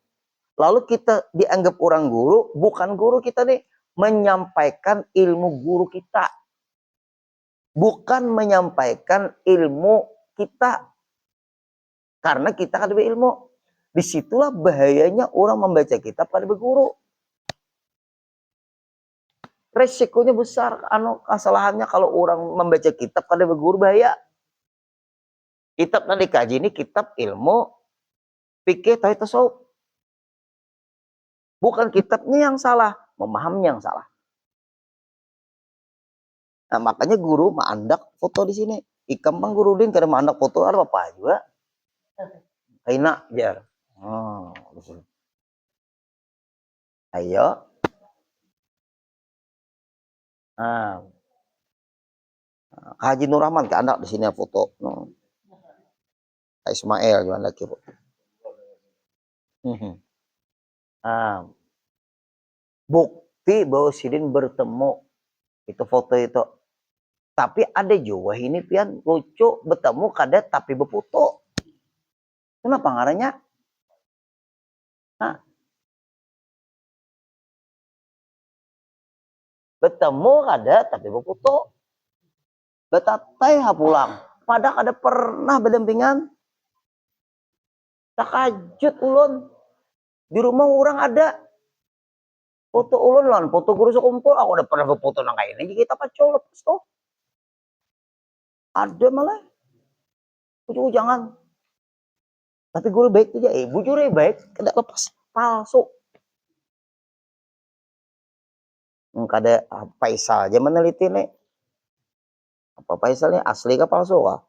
Lalu kita dianggap orang guru, bukan guru kita nih. Menyampaikan ilmu guru kita. Bukan menyampaikan ilmu kita. Karena kita kan lebih ilmu. Disitulah bahayanya orang membaca kitab pada berguru. Resikonya besar. Kesalahannya kalau orang membaca kitab pada berguru bahaya. Kitab yang dikaji ini kitab ilmu fikih tauhid tasawuf. Bukan kitabnya yang salah, memahaminya yang salah. Nah, makanya guru mandak foto di sini. Ikam bang guru din kada mandak foto ada apa juga. Kaina jar. Oh, ayo. Nah, Haji Nur Rahman ke anak di sini foto. Ismail gimana lagi foto. Nah, bukti bahwa Sidin bertemu itu foto itu. Tapi ada juga ini pian lucu bertemu kada tapi berfoto. Kenapa ngaranya? Nah, bertemu kada tapi berfoto. Betatai ha pulang. Padahal kada pernah berdampingan. Takajut ulun. Di rumah orang ada. Foto ulun lan, foto guru sekumpul. Aku udah pernah berfoto nang kayak ini. Kita pacol lepas tuh. Ada malah. Bujur jangan. Tapi guru baik aja. Bujur baik. Kada lepas. Palsu. Kada Faisal aja meneliti nih. Apa Faisal nih asli ke palsu kah?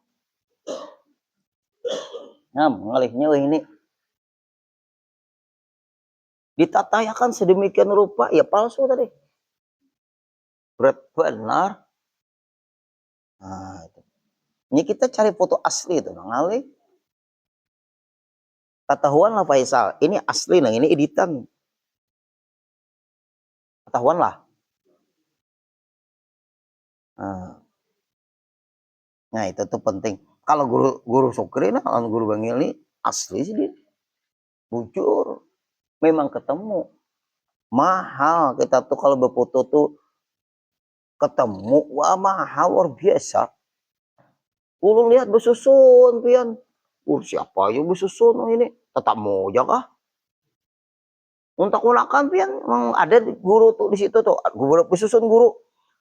Nah, mengalihnya ini. Ditatayakan sedemikian rupa. Ya palsu tadi. Berat benar. Nah, itu. Ini kita cari foto asli itu, ngalih. Ketahuan lah Faisal, ini asli, nah ini editan. Ketahuan lah. Nah itu tuh penting. Kalau guru Sukri, nah guru Bang ini asli sih dia. Bujur. Memang ketemu. Mahal kita tuh kalau berfoto tuh ketemu. Wah mahal luar biasa. Ulun lihat bersusun pian. Siapa aja bersusun ini? Tetap moja kah? Untuk unakan pian memang ada guru tuh di situ tuh. Guru bersusun guru.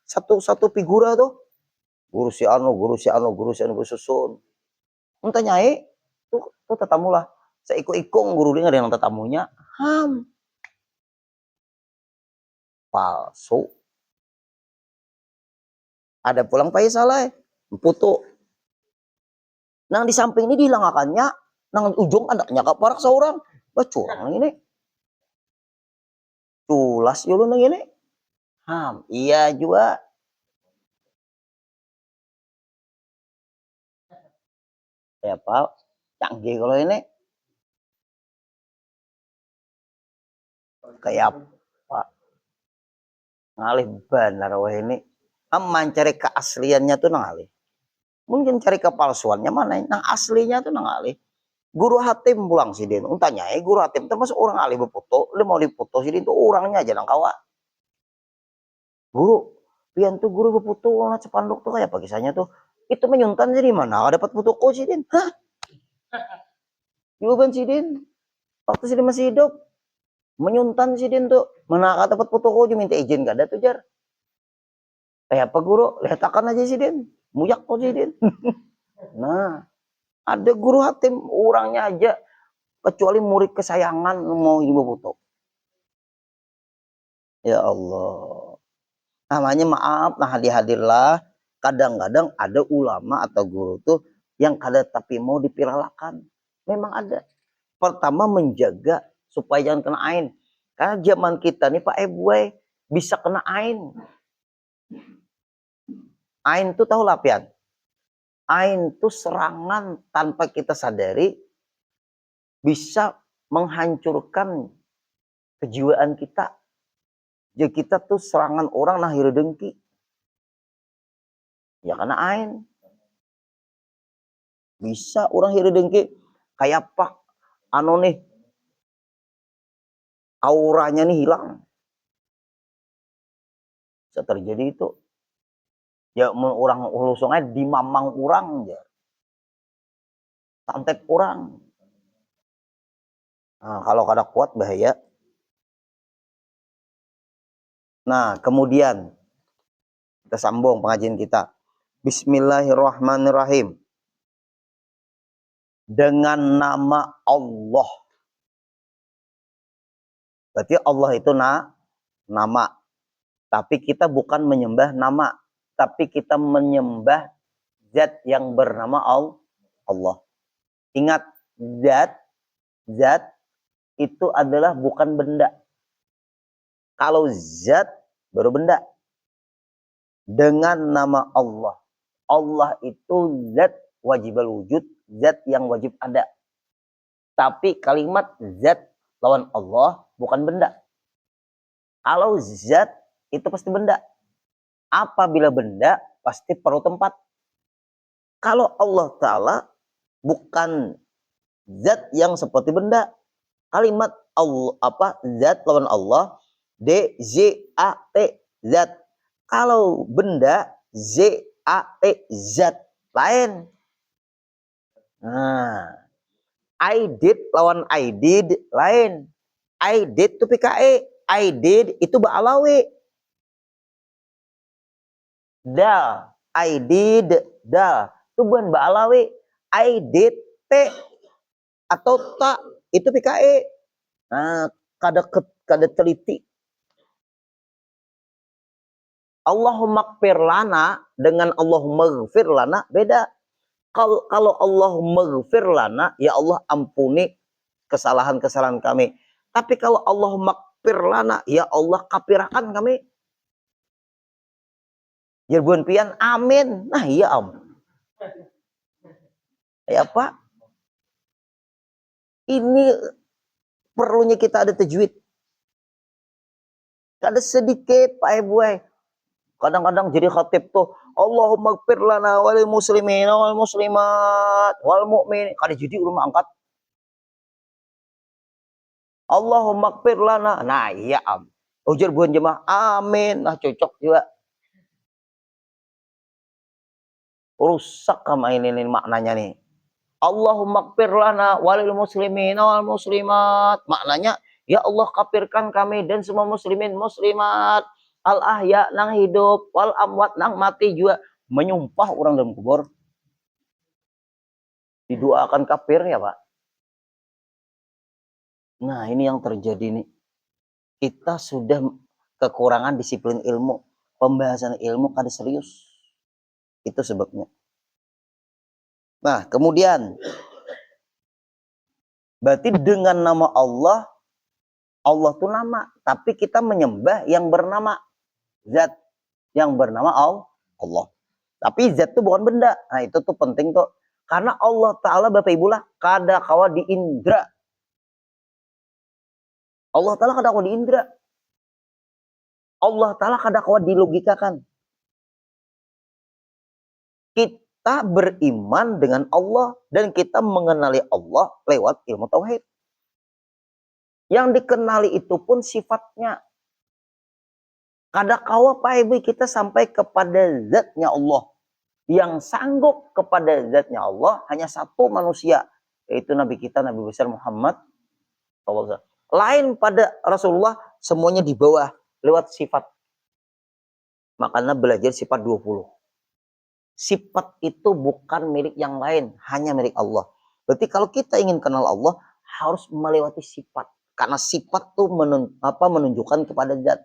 Satu figura tuh. Guru si anu bersusun. Entah nyai tuh tetamu lah. Saya ikut-ikung guru dia ada yang tetamunya. Palsu. Ada pulang Faisal lah. Foto. Nang di samping ini dihilangakannya. Nang ujung anaknya kaparak seorang. Curang ini. Culas yulun nang ini. Iya juga. Ya Pak. Canggih kalau ini. Kayak apa? Ngalih benar wah ini. Mencari keasliannya tuh ngalih. Mungkin cari kepalsuannya mana? Nang aslinya tuh nang alih. Guru Hatim pulang sidin. Untanya guru Hatim termasuk orang alih berfoto. Dia mau dipoto sidin tuh orangnya aja nang kawa. Guru, pian tuh guru berfoto nang sepanduk tuh kayak apa kisahnya tuh. Itu menyuntan jadi mana? Dapat fotoku sidin. Hah? Jawaban sidin. Waktu sidin masih hidup. Menyuntan sidin tuh. Mana dapat fotoku minta izin gak ada tuh jar. Kayak apa guru? Lihat aja sidin. Muyak kok sidin. Nah. Ada guru Hatim orangnya aja kecuali murid kesayangan mau ibu foto. Ya Allah. Namanya maaf nah hadirlah. Kadang-kadang ada ulama atau guru tuh yang kada tapi mau dipiralakan. Memang ada. Pertama menjaga supaya jangan kena ain. Karena zaman kita nih Pak Ebwe bisa kena ain. Ain tuh tahu lapian. Ain tuh serangan tanpa kita sadari bisa menghancurkan kejiwaan kita. Jadi kita tuh serangan orang nah dengki. Ya karena ain. Bisa orang hiri dengki kayak pak anu nih auranya nih hilang. Bisa terjadi itu. Ya orang ulusungnya di mamang kurang ya. Santet kurang. Nah, kalau kada kuat bahaya. Nah, kemudian kita sambung pengajian kita. Bismillahirrahmanirrahim. Dengan nama Allah. Berarti Allah itu nama. Tapi kita bukan menyembah nama. Tapi kita menyembah zat yang bernama Allah. Ingat, zat itu adalah bukan benda. Kalau zat baru benda. Dengan nama Allah. Allah itu zat wajibal wujud, zat yang wajib ada. Tapi kalimat zat lawan Allah bukan benda. Kalau zat itu pasti benda. Apabila benda pasti perlu tempat. Kalau Allah Ta'ala bukan zat yang seperti benda. Kalimat Allah zat lawan Allah D-Z-A-T zat. Kalau benda Z-A-T zat lain. Nah, I did lawan I did lain. I did itu PKE. I did itu ba'alawi. Da. I did. Da. Itu bukan ba'alawi. I did T. Atau tak. Itu PKE. Nah, kada teliti. Allahumma gfir lana dengan Allahumma gfir lana beda. Kalau Allahumma gfir lana, ya Allah ampuni kesalahan-kesalahan kami. Tapi kalau Allahumma gfir lana, ya Allah kapirakan kami. Jerbuan pian amin. Nah iya am. Ya Pak. Ini perlunya kita ada tajwid. Kada sedikit Pak Ibu. Kadang-kadang jadi khatib tuh Allahumma gfir lana wal muslimin wal muslimat wal mu'min. Kada jadi ulama angkat. Allahumma gfir lana. Nah iya am. Ujar buan jemaah amin. Nah cocok juga. Rusak sama ini maknanya nih. Allahumma gfir lana walil muslimin wal muslimat. Maknanya ya Allah kafirkan kami dan semua muslimin muslimat. Al ahya nang hidup wal amwat nang mati juga. Menyumpah orang dalam kubur. Didoakan kafir ya Pak. Nah ini yang terjadi nih. Kita sudah kekurangan disiplin ilmu. Pembahasan ilmu kada serius. Itu sebabnya. Nah kemudian. Berarti dengan nama Allah. Allah itu nama. Tapi kita menyembah yang bernama. Zat yang bernama Allah. Tapi zat itu bukan benda. Nah itu tuh penting tuh. Karena Allah Ta'ala Bapak Ibu lah. Kada kawa di indra. Allah Ta'ala kada kawa di indra. Allah Ta'ala kada kawa dilogikakan. Kita beriman dengan Allah. Dan kita mengenali Allah lewat ilmu tauhid. Yang dikenali itu pun sifatnya. Kada kawa Pak Ibu kita sampai kepada zatnya Allah. Yang sanggup kepada zatnya Allah hanya satu manusia. Yaitu Nabi kita, Nabi besar Muhammad SAW. Lain pada Rasulullah semuanya di bawah lewat sifat. Makanya belajar sifat 20. Sifat itu bukan milik yang lain. Hanya milik Allah. Berarti kalau kita ingin kenal Allah harus melewati sifat. Karena sifat itu menunjukkan kepada zat.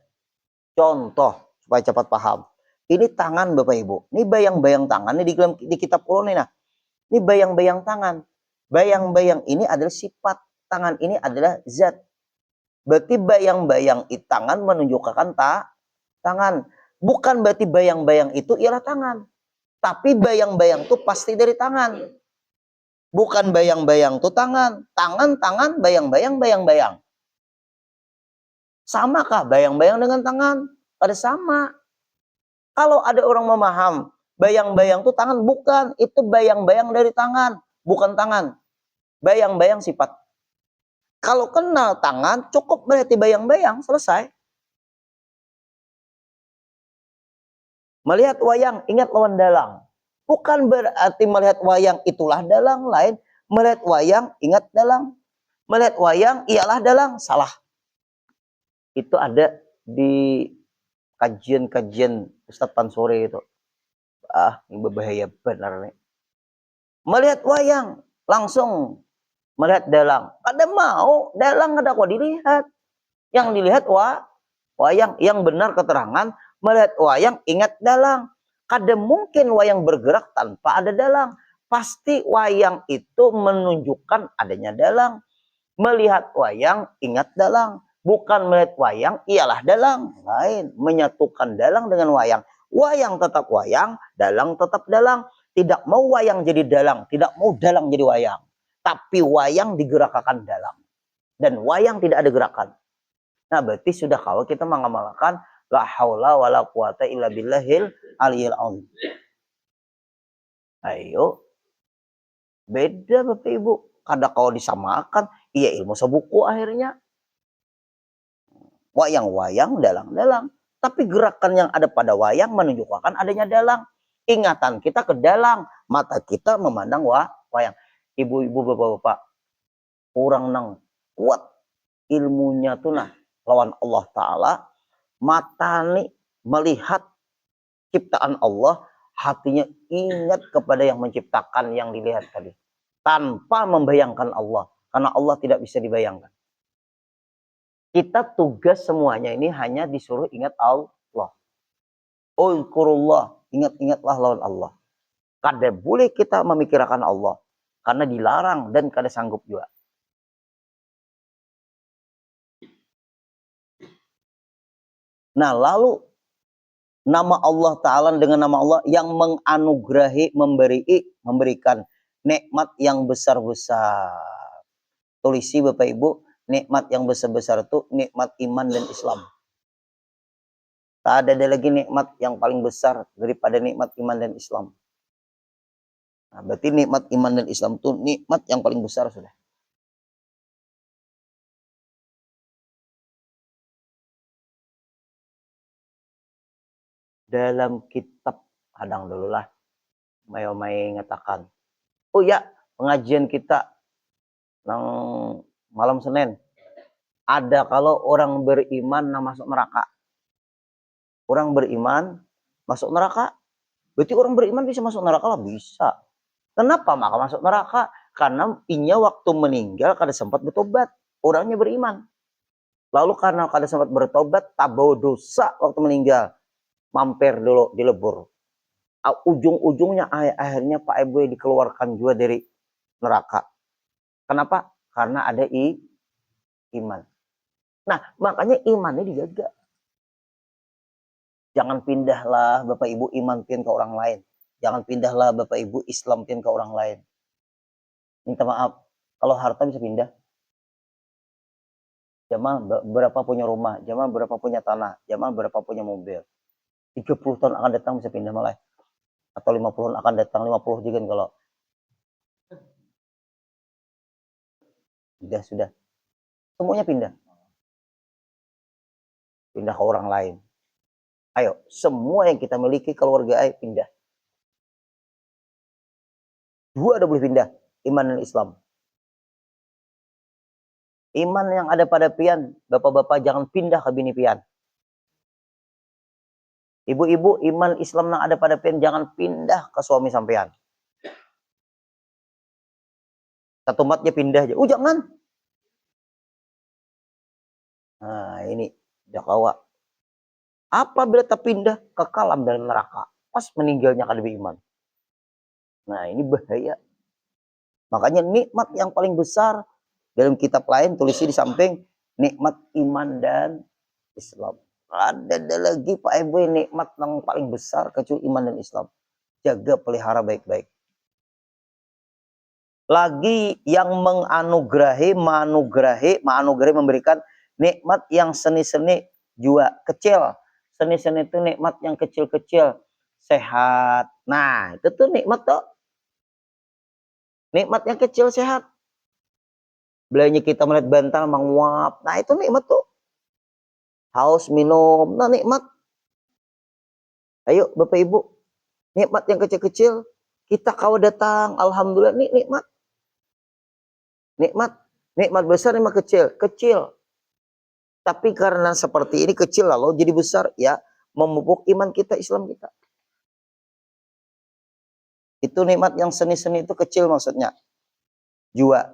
Contoh, supaya cepat paham. Ini tangan Bapak Ibu. Ini bayang-bayang tangan. Ini di kitab Quran ini. Nah. Ini bayang-bayang tangan. Bayang-bayang ini adalah sifat. Tangan ini adalah zat. Berarti bayang-bayang tangan menunjukkan tangan. Bukan berarti bayang-bayang itu ialah tangan. Tapi bayang-bayang itu pasti dari tangan. Bukan bayang-bayang itu tangan. Tangan, bayang-bayang, bayang-bayang. Samakah bayang-bayang dengan tangan? Ada sama. Kalau ada orang memaham Bayang-bayang tuh tangan, bukan. Itu bayang-bayang dari tangan, bukan tangan. Bayang-bayang sifat. Kalau kenal tangan, cukup berarti bayang-bayang, selesai. Melihat wayang, ingat lawan dalang. Bukan berarti melihat wayang itulah dalang lain. Melihat wayang, ingat dalang. Melihat wayang, ialah dalang. Salah. Itu ada di kajian-kajian Ustadz Pansore itu. Ini berbahaya benar nih. Melihat wayang, langsung melihat dalang. Kada mau, dalang kada kok dilihat. Yang dilihat wayang. Yang benar keterangan, melihat wayang, ingat dalang. Kada mungkin wayang bergerak tanpa ada dalang. Pasti wayang itu menunjukkan adanya dalang. Melihat wayang, ingat dalang. Bukan melihat wayang, ialah dalang. Lain, menyatukan dalang dengan wayang. Wayang tetap wayang, dalang tetap dalang. Tidak mau wayang jadi dalang, tidak mau dalang jadi wayang. Tapi wayang digerakkan dalang. Dan wayang tidak ada gerakan. Nah, berarti sudah kalau kita mengamalkan la haula wala quwata illa billahil aliyil azim. Ayo. Beda Bapak Ibu. Kada kau disamakan, iya ilmu sebuku akhirnya. Wayang-wayang, dalang-dalang. Tapi gerakan yang ada pada wayang menunjukkan adanya dalang. Ingatan kita ke dalang, mata kita memandang wayang. Ibu-ibu, bapak-bapak, orang nang kuat ilmunya tuh nah lawan Allah Ta'ala, mata nih melihat ciptaan Allah, hatinya ingat kepada yang menciptakan yang dilihat tadi. Tanpa membayangkan Allah. Karena Allah tidak bisa dibayangkan. Kita tugas semuanya ini hanya disuruh ingat Allah. Ulkurullah, ingat-ingatlah lawan Allah. Kada boleh kita memikirkan Allah. Karena dilarang dan kada sanggup juga. Nah, lalu nama Allah Ta'ala dengan nama Allah yang menganugerahi, memberikan nikmat yang besar-besar. Tulisi Bapak Ibu, nikmat yang besar-besar itu nikmat iman dan Islam. Tak ada lagi nikmat yang paling besar daripada nikmat iman dan Islam. Nah, berarti nikmat iman dan Islam itu nikmat yang paling besar sudah. Dalam kitab, hadang dulu lah, may ngatakan. Oh ya, pengajian kita nang malam Senin. Ada kalau orang beriman nah masuk neraka. Orang beriman masuk neraka. Berarti orang beriman bisa masuk neraka lah? Bisa. Kenapa maka masuk neraka? Karena inya waktu meninggal kada sempat bertobat. Orangnya beriman. Lalu karena kada sempat bertobat, tabau dosa waktu meninggal. Mampir dulu dilebur. Ujung-ujungnya akhirnya Pak Ibu dikeluarkan juga dari neraka. Kenapa? Karena ada iman. Nah, makanya imannya dijaga. Jangan pindahlah Bapak Ibu iman pian ke orang lain. Jangan pindahlah Bapak Ibu Islam pian ke orang lain. Minta maaf, kalau harta bisa pindah. Jamaah berapa punya rumah, jamaah berapa punya tanah, jamaah berapa punya mobil. 30 tahun akan datang bisa pindah malah. Atau 50 tahun akan datang, 50 juga kalau. Sudah. Semuanya pindah. Pindah ke orang lain. Ayo, semua yang kita miliki keluarga pindah. Dua ada boleh pindah, iman dan Islam. Iman yang ada pada pian, bapak-bapak jangan pindah ke bini pian. Ibu-ibu, iman Islam yang ada pada pian jangan pindah ke suami sampean. Satu matnya pindah aja. Jangan. Nah, ini jakawa. Apabila terpindah ke kalam dalam neraka, pas meninggalnya kada beriman. Nah, ini bahaya. Makanya nikmat yang paling besar dalam kitab lain tulisi di samping nikmat iman dan Islam. Ada lagi Pak Ibu nikmat yang paling besar kecuali iman dan Islam. Jaga pelihara baik-baik. Lagi yang menganugerahi memberikan nikmat yang seni-seni juga kecil. Seni-seni itu nikmat yang kecil-kecil. sehat. Nah, itu tuh nikmat tuh. Nikmat yang kecil sehat. Belanja kita melihat bantal menguap. Nah, itu nikmat tuh. Haus minum. Nah, nikmat. Ayo, Bapak Ibu. Nikmat yang kecil-kecil. Kita kau datang. Alhamdulillah, ini nikmat. Nikmat. Nikmat besar, nikmat kecil. Kecil. Tapi karena seperti ini kecil lalu jadi besar. Ya, memupuk iman kita, Islam kita. Itu nikmat yang seni-seni itu kecil maksudnya. Jua.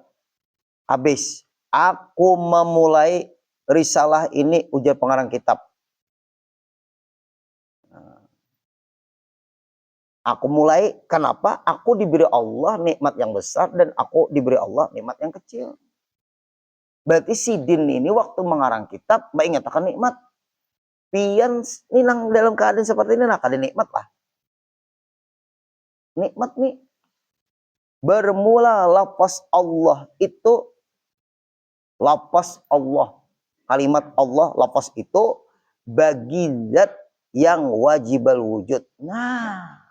Habis. Aku memulai risalah ini, ujar pengarang kitab. Aku mulai, kenapa? Aku diberi Allah nikmat yang besar dan aku diberi Allah nikmat yang kecil. Berarti si Din ini waktu mengarang kitab, mengatakan nikmat. Pian ini dalam keadaan seperti ini, nah keadaan nikmat lah. Nikmat nih. Bermula lafaz Allah itu, lafaz Allah. Kalimat Allah, lafaz itu bagi zat yang wajibal wujud. Nah.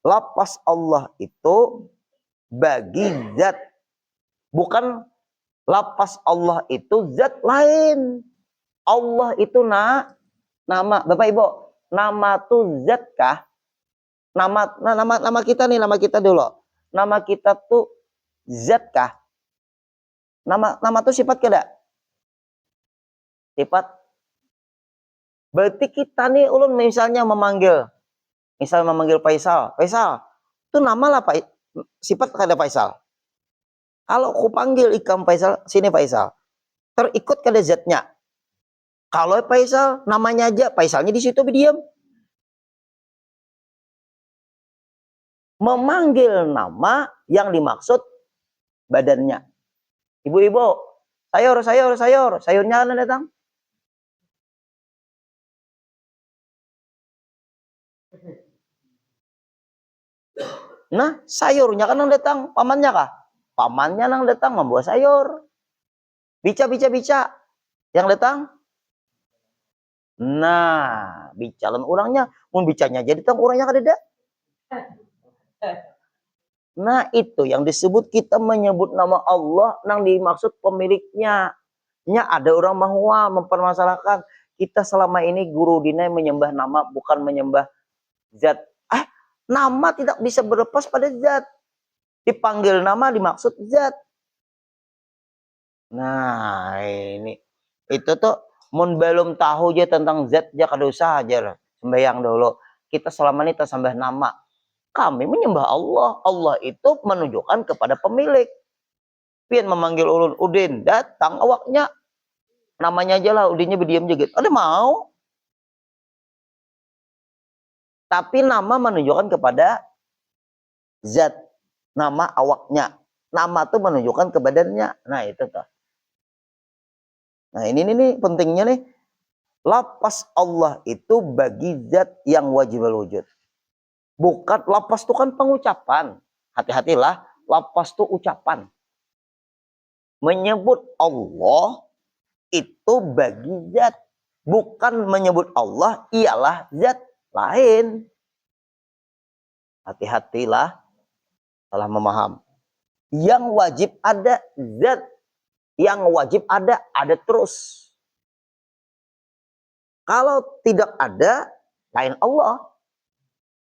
Lafaz Allah itu bagi zat, bukan lafaz Allah itu zat lain. Allah itu nama. Bapak Ibu, nama tuh zat kah? Nama kita nih, nama kita dulu. Nama kita tuh zat kah? Nama tuh sifat kada? Sifat. Berarti kita nih ulun misalnya memanggil Faisal. Faisal, itu nama lah Pak. Sifat kada Faisal. Kalau aku panggil Ikam Faisal, sini Faisal. Terikut kada zatnya. Kalau Faisal, namanya aja, Faisalnya di situ diam. Memanggil nama yang dimaksud badannya. Ibu-ibu, sayurnya kan datang. Nah, sayurnya kan yang datang, pamannya kah? Pamannya yang datang membawa sayur. Bica. Yang datang? Nah, bicalan orangnya, mun bicanya jadi datang orangnya kada ada. Nah, itu yang disebut kita menyebut nama Allah yang dimaksud pemiliknya. Nya ada orang mahua mempermasalahkan kita selama ini guru dina menyembah nama bukan menyembah zat. Nama tidak bisa berlepas pada zat. Dipanggil nama dimaksud zat. Nah, ini itu tuh mun belum tahu aja tentang zat aja kada usah aja sembahyang dulu. Kita selama ini tersembah nama. Kami menyembah Allah. Allah itu menunjukkan kepada pemilik. Pian memanggil ulun, Udin, datang awaknya. Namanya aja lah, Udinnya berdiam juga. Ada mau? Tapi nama menunjukkan kepada zat. Nama awaknya. Nama itu menunjukkan ke badannya. Nah, itu tuh. Nah, ini nih pentingnya nih. Lafaz Allah itu bagi zat yang wajibul wujud. Bukan, lafaz itu kan pengucapan. Hati-hatilah, lafaz itu ucapan. Menyebut Allah itu bagi zat. Bukan menyebut Allah ialah zat lain. Hati-hatilah salah memaham. Yang wajib ada zat. Yang wajib ada terus. Kalau tidak ada, lain Allah.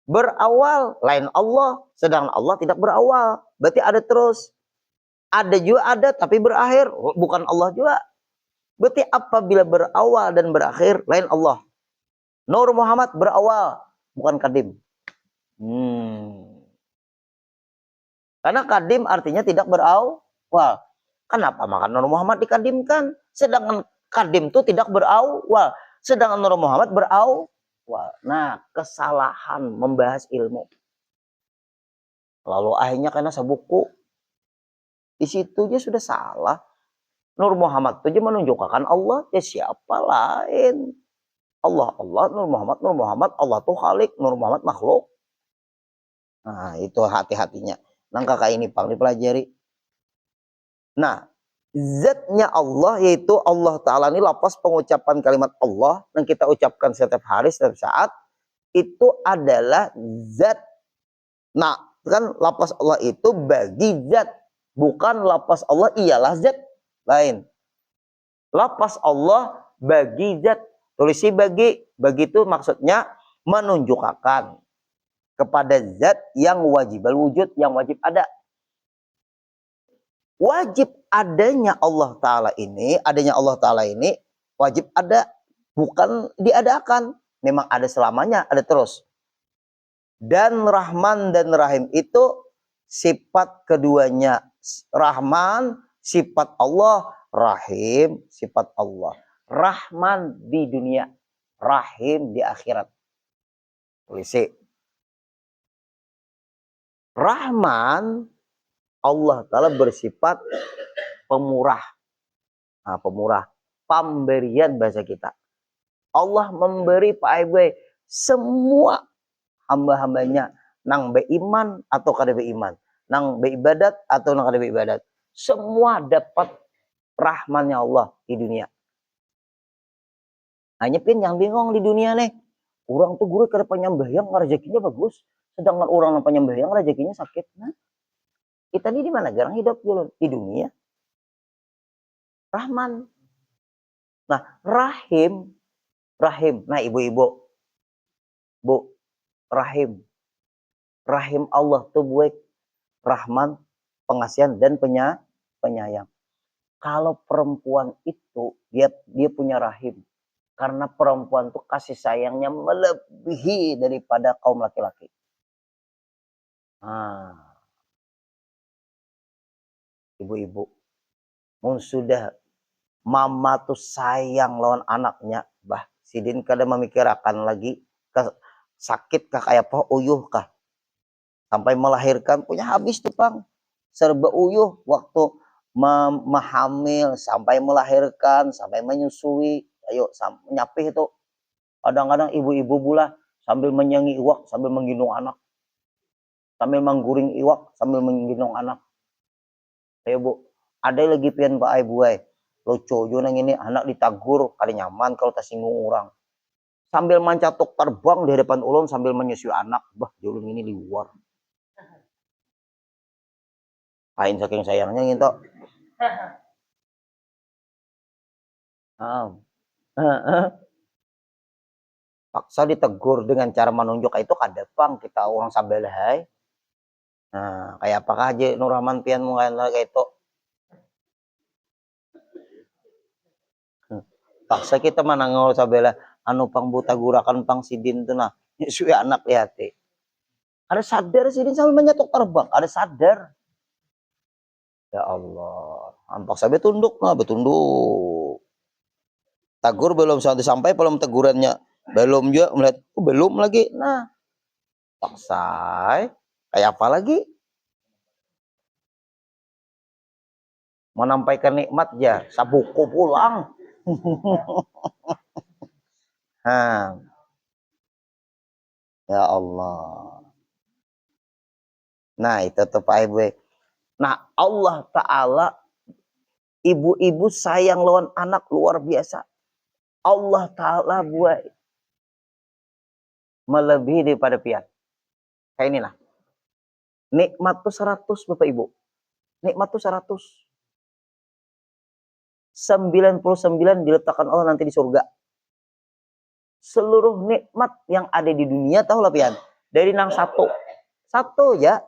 Berawal, lain Allah. Sedangkan Allah tidak berawal. Berarti ada terus. Ada juga ada, tapi berakhir. Bukan Allah juga. Berarti apabila berawal dan berakhir, lain Allah. Nur Muhammad berawal, bukan kadim. Karena kadim artinya tidak berawal. Kenapa maka Nur Muhammad dikadimkan? Sedangkan kadim itu tidak berawal. Sedangkan Nur Muhammad berawal. Nah, kesalahan membahas ilmu. Lalu akhirnya karena sebuku. Di situ aja sudah salah. Nur Muhammad itu menunjukkan Allah. Ya siapa lain? Allah, Nur Muhammad, Allah tuh Khalik, Nur Muhammad makhluk. Nah, itu hati-hatinya. Nah, kakak ini Pak dipelajari. Nah, zatnya Allah, yaitu Allah Ta'ala ini lapas pengucapan kalimat Allah yang kita ucapkan setiap hari, setiap saat, itu adalah zat. Nah, kan lapas Allah itu bagi zat, bukan lapas Allah ialah zat lain. Lapas Allah bagi zat, tulisi bagi itu maksudnya menunjukkan kepada zat yang wajib wujud, yang wajib ada. Wajib adanya Allah Ta'ala ini, wajib ada, bukan diadakan. Memang ada selamanya, ada terus. Dan Rahman dan Rahim itu sifat keduanya. Rahman, sifat Allah. Rahim, sifat Allah. Rahman di dunia, Rahim di akhirat. Tulisi. Rahman, Allah Ta'ala bersifat pemurah. Nah, pemurah. Pemberian bahasa kita. Allah memberi Pak semua hamba-hambanya nang beriman atau kada beriman, nang beribadat atau nang kada beribadat, semua dapat rahmannya Allah di dunia. Hanya pin yang bingung di dunia nih, orang tuh guru kada penyembahyang rezekinya bagus, sedangkan orang yang penyembahyang rezekinya sakit. Nah, kita ini di mana garang hidup di dunia? Rahman. Nah, Rahim. Nah, ibu-ibu, Bu, Rahim. Rahim Allah tuh buat Rahman, pengasihan dan penyayang. Kalau perempuan itu dia punya rahim, karena perempuan tuh kasih sayangnya melebihi daripada kaum laki-laki. Nah, ibu-ibu, sudah mama tuh sayang lawan anaknya, bah sidin kada memikirkan lagi sakit kah kayak apa, uyuh kah, sampai melahirkan punya habis tuh pang, serba uyuh waktu hamil sampai melahirkan sampai menyusui, ayo nyapih itu. Kadang-kadang ibu-ibu pula sambil menyangi iwak sambil menggendong anak, sambil mengguring iwak sambil menggendong anak. Ayo Bu, ada lagi pian Pak Ibu lucu jo nang ini anak ditagur kali nyaman kalau tersinggung orang, sambil mencatuk terbang di depan ulun sambil menyusui anak, bah julung ini liwar. Kain saking sayangnya gitu. Paksa ditegur dengan cara menunjuk itu kadepang kita orang sabelahai. Nah, kayak apakah aja Nurrahman pian mau kayak itu. Paksa kita manangol sabela anu pang buta gurakan pang sidin tuh nah. Nyusui anak lihat. Ada sadar sidin sambil menyetok terbang, ada sadar. Ya Allah, ampak sabe tunduk nah, betunduk. Tagur belum sampai belum tegurannya, belum juga melihat, belum lagi. Nah, paksa, kayak apa lagi? Menampaikan nikmat ya, sabuku pulang. Ya Allah. Nah, itu tuh Pak Ibu. Nah, Allah Ta'ala, ibu-ibu sayang lawan anak luar biasa. Allah Ta'ala buat melebihi daripada pian. Kayak inilah. Nikmat tuh 100 Bapak Ibu. Nikmat tuh 100. 99 diletakkan Allah nanti di surga. Seluruh nikmat yang ada di dunia tahu lah pian. Dari nang satu. Satu ya.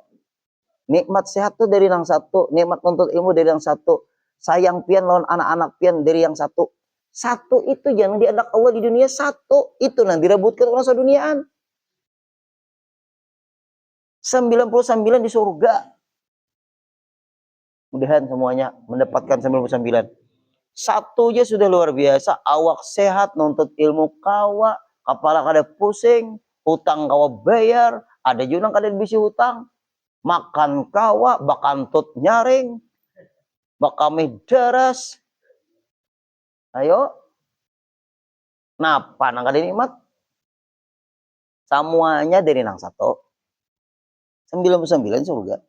Nikmat sehat tuh dari yang satu, nikmat menuntut ilmu dari yang satu, sayang pian lawan anak-anak pian dari yang satu. Satu itu jangan diadak Allah di dunia, satu itu yang direbutkan orang seduniaan. 99 di surga. Mudahan semuanya mendapatkan 99. Satu aja sudah luar biasa, awak sehat, nuntut ilmu kawa, kepala kada pusing, hutang kawa bayar, ada juga kada bisa hutang. Makan kawa, bakantut nyaring, bakami daras. Ayo. Napa nang kada nikmat? Semuanya dari nang satu. 99 surga.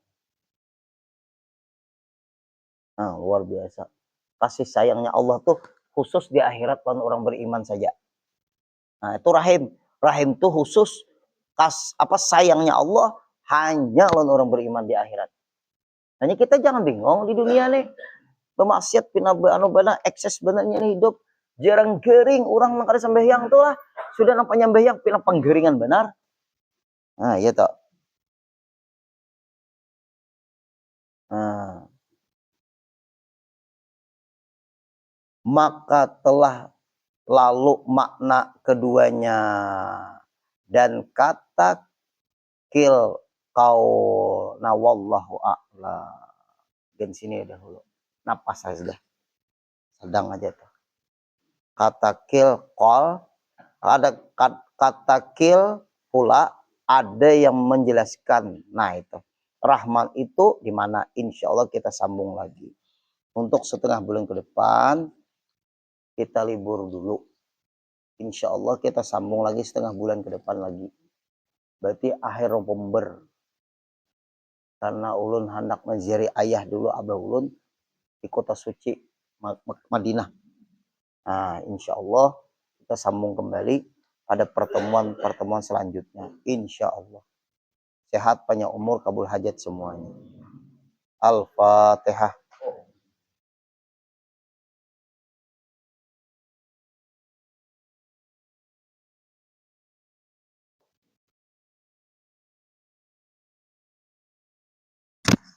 Nah, luar biasa. Kasih sayangnya Allah tuh khusus di akhirat lawan orang beriman saja. Nah, itu rahim. Rahim tuh khusus sayangnya Allah hanya lawan orang beriman di akhirat. Hanya kita jangan bingung di dunia nih. Pemaksiat pina anu bana ekses benarnya hidup. Jarang gering orang mangkari sambehyang tuh lah. Sudah nampak nyambehyang pina penggeringan benar. Nah, iya toh. Nah, maka telah lalu makna keduanya dan kata kil kau nawallahu a'la. Dan sini dahulu napas saja sedang aja tuh kata kil kol ada kata kil pula ada yang menjelaskan. Nah itu Rahman itu dimana insya Allah kita sambung lagi untuk setengah bulan ke depan. Kita libur dulu. Insya Allah kita sambung lagi setengah bulan ke depan lagi. Berarti akhir November. Karena ulun hendak menziarahi ayah dulu, abah ulun di kota suci Madinah. Nah, insya Allah kita sambung kembali pada pertemuan selanjutnya. Insya Allah. Sehat, panjang umur, kabul hajat semuanya. Al-Fatihah.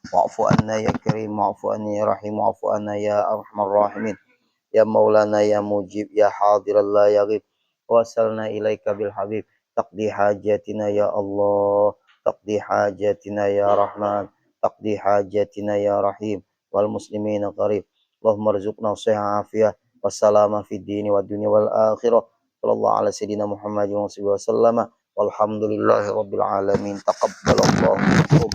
Wa'fu anna ya karim, wa'fu anna ya rahim, wa'fu anna ya arhamar rahimin. Ya maulana ya mujib, ya hadiral la yaghib. Wasalna ilaika bil habib. Taqdi hajatina ya Allah. Taqdi hajatina ya Rahman. Taqdi hajatina ya Rahim. Wal muslimina qarib. Allahumma rizukna siha afiyah. Wassalama fi dini wa dunia wal akhirah. Sallallahu ala sayyidina Muhammad wa sallam. Walhamdulillahi rabbil alamin. Taqabbalallahu minkum.